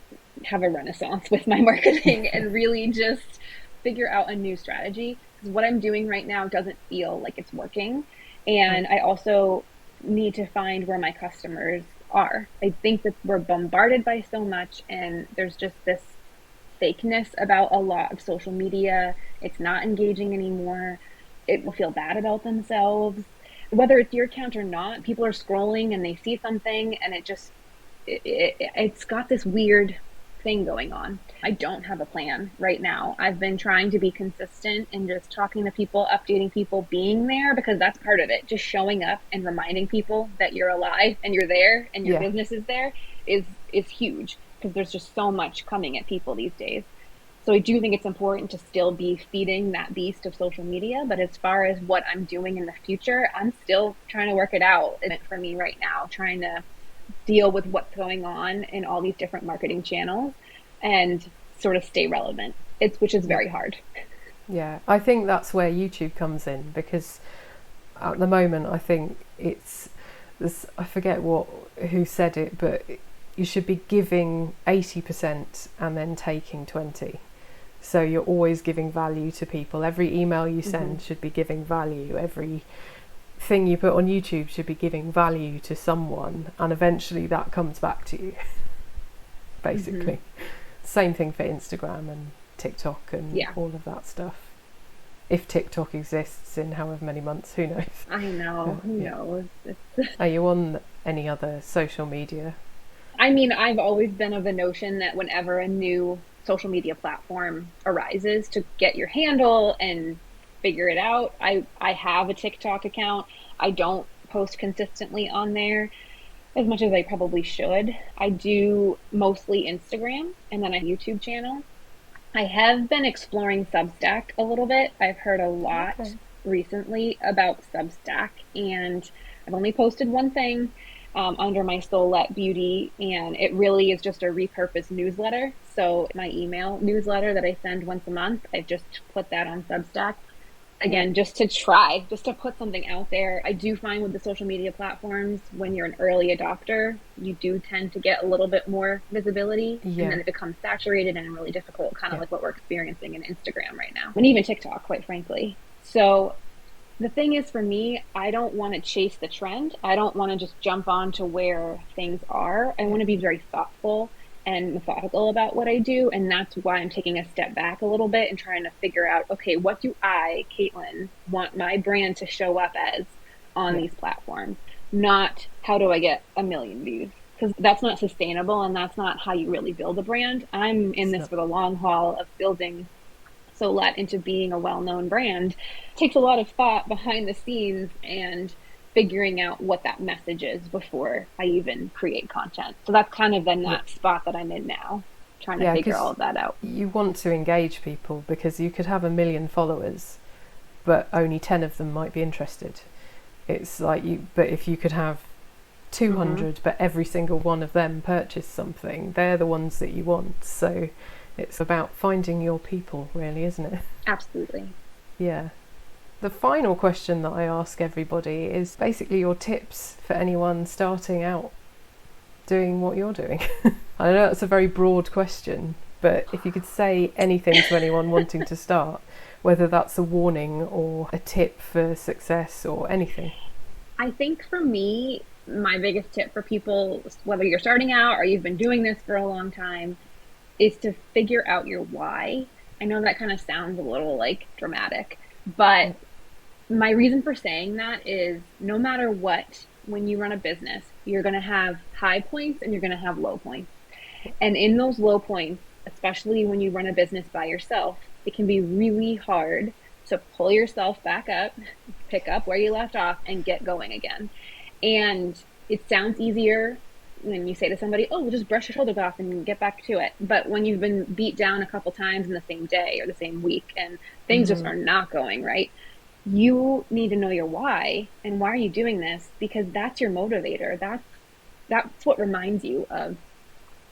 have a renaissance with my marketing and really just figure out a new strategy. Because what I'm doing right now doesn't feel like it's working. And I also need to find where my customers are. I think that we're bombarded by so much, and there's just this fakeness about a lot of social media. It's not engaging anymore. It will feel bad about themselves. Whether it's your account or not, people are scrolling and they see something, and it's got this weird thing going on. I don't have a plan right now. I've been trying to be consistent and just talking to people, updating people, being there, because that's part of it. Just showing up and reminding people that you're alive and you're there and your business is there is huge, because there's just so much coming at people these days. So I do think it's important to still be feeding that beast of social media. But as far as what I'm doing in the future, I'm still trying to work it out for me right now, trying to deal with what's going on in all these different marketing channels and sort of stay relevant, which is very hard. Yeah, I think that's where YouTube comes in, because at the moment I think I forget who said it, but you should be giving 80% and then taking 20%. So you're always giving value to people. Every email you send should be giving value. Every thing you put on YouTube should be giving value to someone, and eventually that comes back to you, basically. Same thing for Instagram and TikTok and all of that stuff. If TikTok exists in however many months, who knows? I know, who knows? Are you on any other social media? I mean, I've always been of the notion that whenever a new social media platform arises, to get your handle and figure it out. I have a TikTok account. I don't post consistently on there as much as I probably should. I do mostly Instagram and then a YouTube channel. I have been exploring Substack a little bit. I've heard a lot recently about Substack, and I've only posted one thing under my Solette Beauty, and it really is just a repurposed newsletter. So my email newsletter that I send once a month, I've just put that on Substack. Again, just to put something out there. I do find with the social media platforms, when you're an early adopter, you do tend to get a little bit more visibility, and then it becomes saturated and really difficult, kind of like what we're experiencing in Instagram right now, and even TikTok, quite frankly. So the thing is, for me, I don't want to chase the trend. I don't want to just jump on to where things are. I want to be very thoughtful and methodical about what I do, and that's why I'm taking a step back a little bit and trying to figure out, okay, what do I, Caitlin, want my brand to show up as on these platforms? Not how do I get 1 million views, because that's not sustainable, and that's not how you really build a brand. I'm in this for the long haul of building Solette into being a well-known brand. It takes a lot of thought behind the scenes and figuring out what that message is before I even create content. So that's kind of then that spot that I'm in now, trying to figure all of that out. You want to engage people, because you could have 1 million followers, but only 10 of them might be interested. It's like but if you could have 200, but every single one of them purchase something, they're the ones that you want. So it's about finding your people, really, isn't it? Absolutely. Yeah. The final question that I ask everybody is basically your tips for anyone starting out doing what you're doing. I know it's a very broad question, but if you could say anything to anyone wanting to start, whether that's a warning or a tip for success or anything. I think for me, my biggest tip for people, whether you're starting out or you've been doing this for a long time, is to figure out your why. I know that kind of sounds a little like dramatic, but my reason for saying that is no matter what, when you run a business, you're going to have high points and you're going to have low points. And in those low points, especially when you run a business by yourself, it can be really hard to pull yourself back up, pick up where you left off, and get going again. And it sounds easier when you say to somebody, oh, we'll just brush your shoulders off and get back to it. But when you've been beat down a couple times in the same day or the same week and things just are not going right, you need to know your why, and why are you doing this? Because that's your motivator. That's what reminds you of,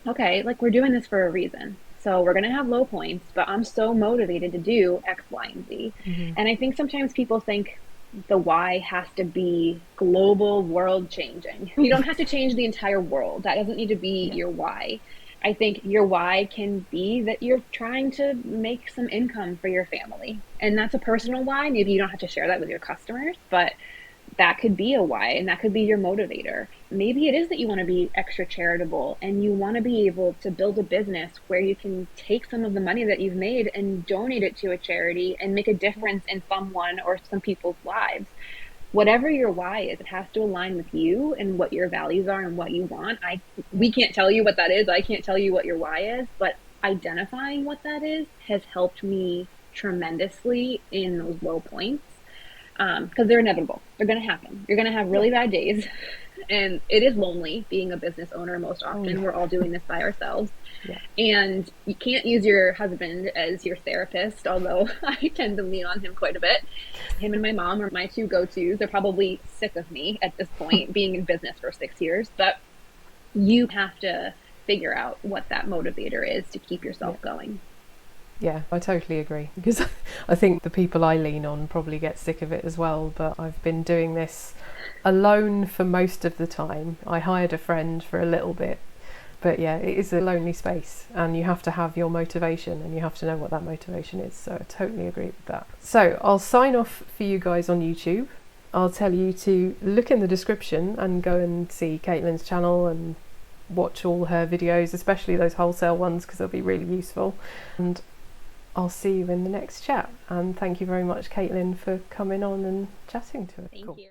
okay, like we're doing this for a reason. So we're going to have low points, but I'm so motivated to do X, Y, and Z. And I think sometimes people think the why has to be global, world changing. You don't have to change the entire world. That doesn't need to be your why. I think your why can be that you're trying to make some income for your family. And that's a personal why. Maybe you don't have to share that with your customers, but that could be a why, and that could be your motivator. Maybe it is that you want to be extra charitable and you want to be able to build a business where you can take some of the money that you've made and donate it to a charity and make a difference in someone or some people's lives. Whatever your why is, it has to align with you and what your values are and what you want. We can't tell you what that is. I can't tell you what your why is, but identifying what that is has helped me tremendously in those low points, because they're inevitable. They're going to happen. You're going to have really bad days, and it is lonely being a business owner most often. We're all doing this by ourselves. And you can't use your husband as your therapist, although I tend to lean on him quite a bit. Him and my mom are my two go-tos. They're probably sick of me at this point, being in business for 6 years, but you have to figure out what that motivator is to keep yourself going. Yeah, I totally agree, because I think the people I lean on probably get sick of it as well, but I've been doing this alone for most of the time. I hired a friend for a little bit, but yeah, it is a lonely space, and you have to have your motivation and you have to know what that motivation is. So I totally agree with that. So I'll sign off for you guys on YouTube. I'll tell you to look in the description and go and see Caitlin's channel and watch all her videos, especially those wholesale ones, because they'll be really useful. And I'll see you in the next chat. And thank you very much, Caitlin, for coming on and chatting to us. Thank you.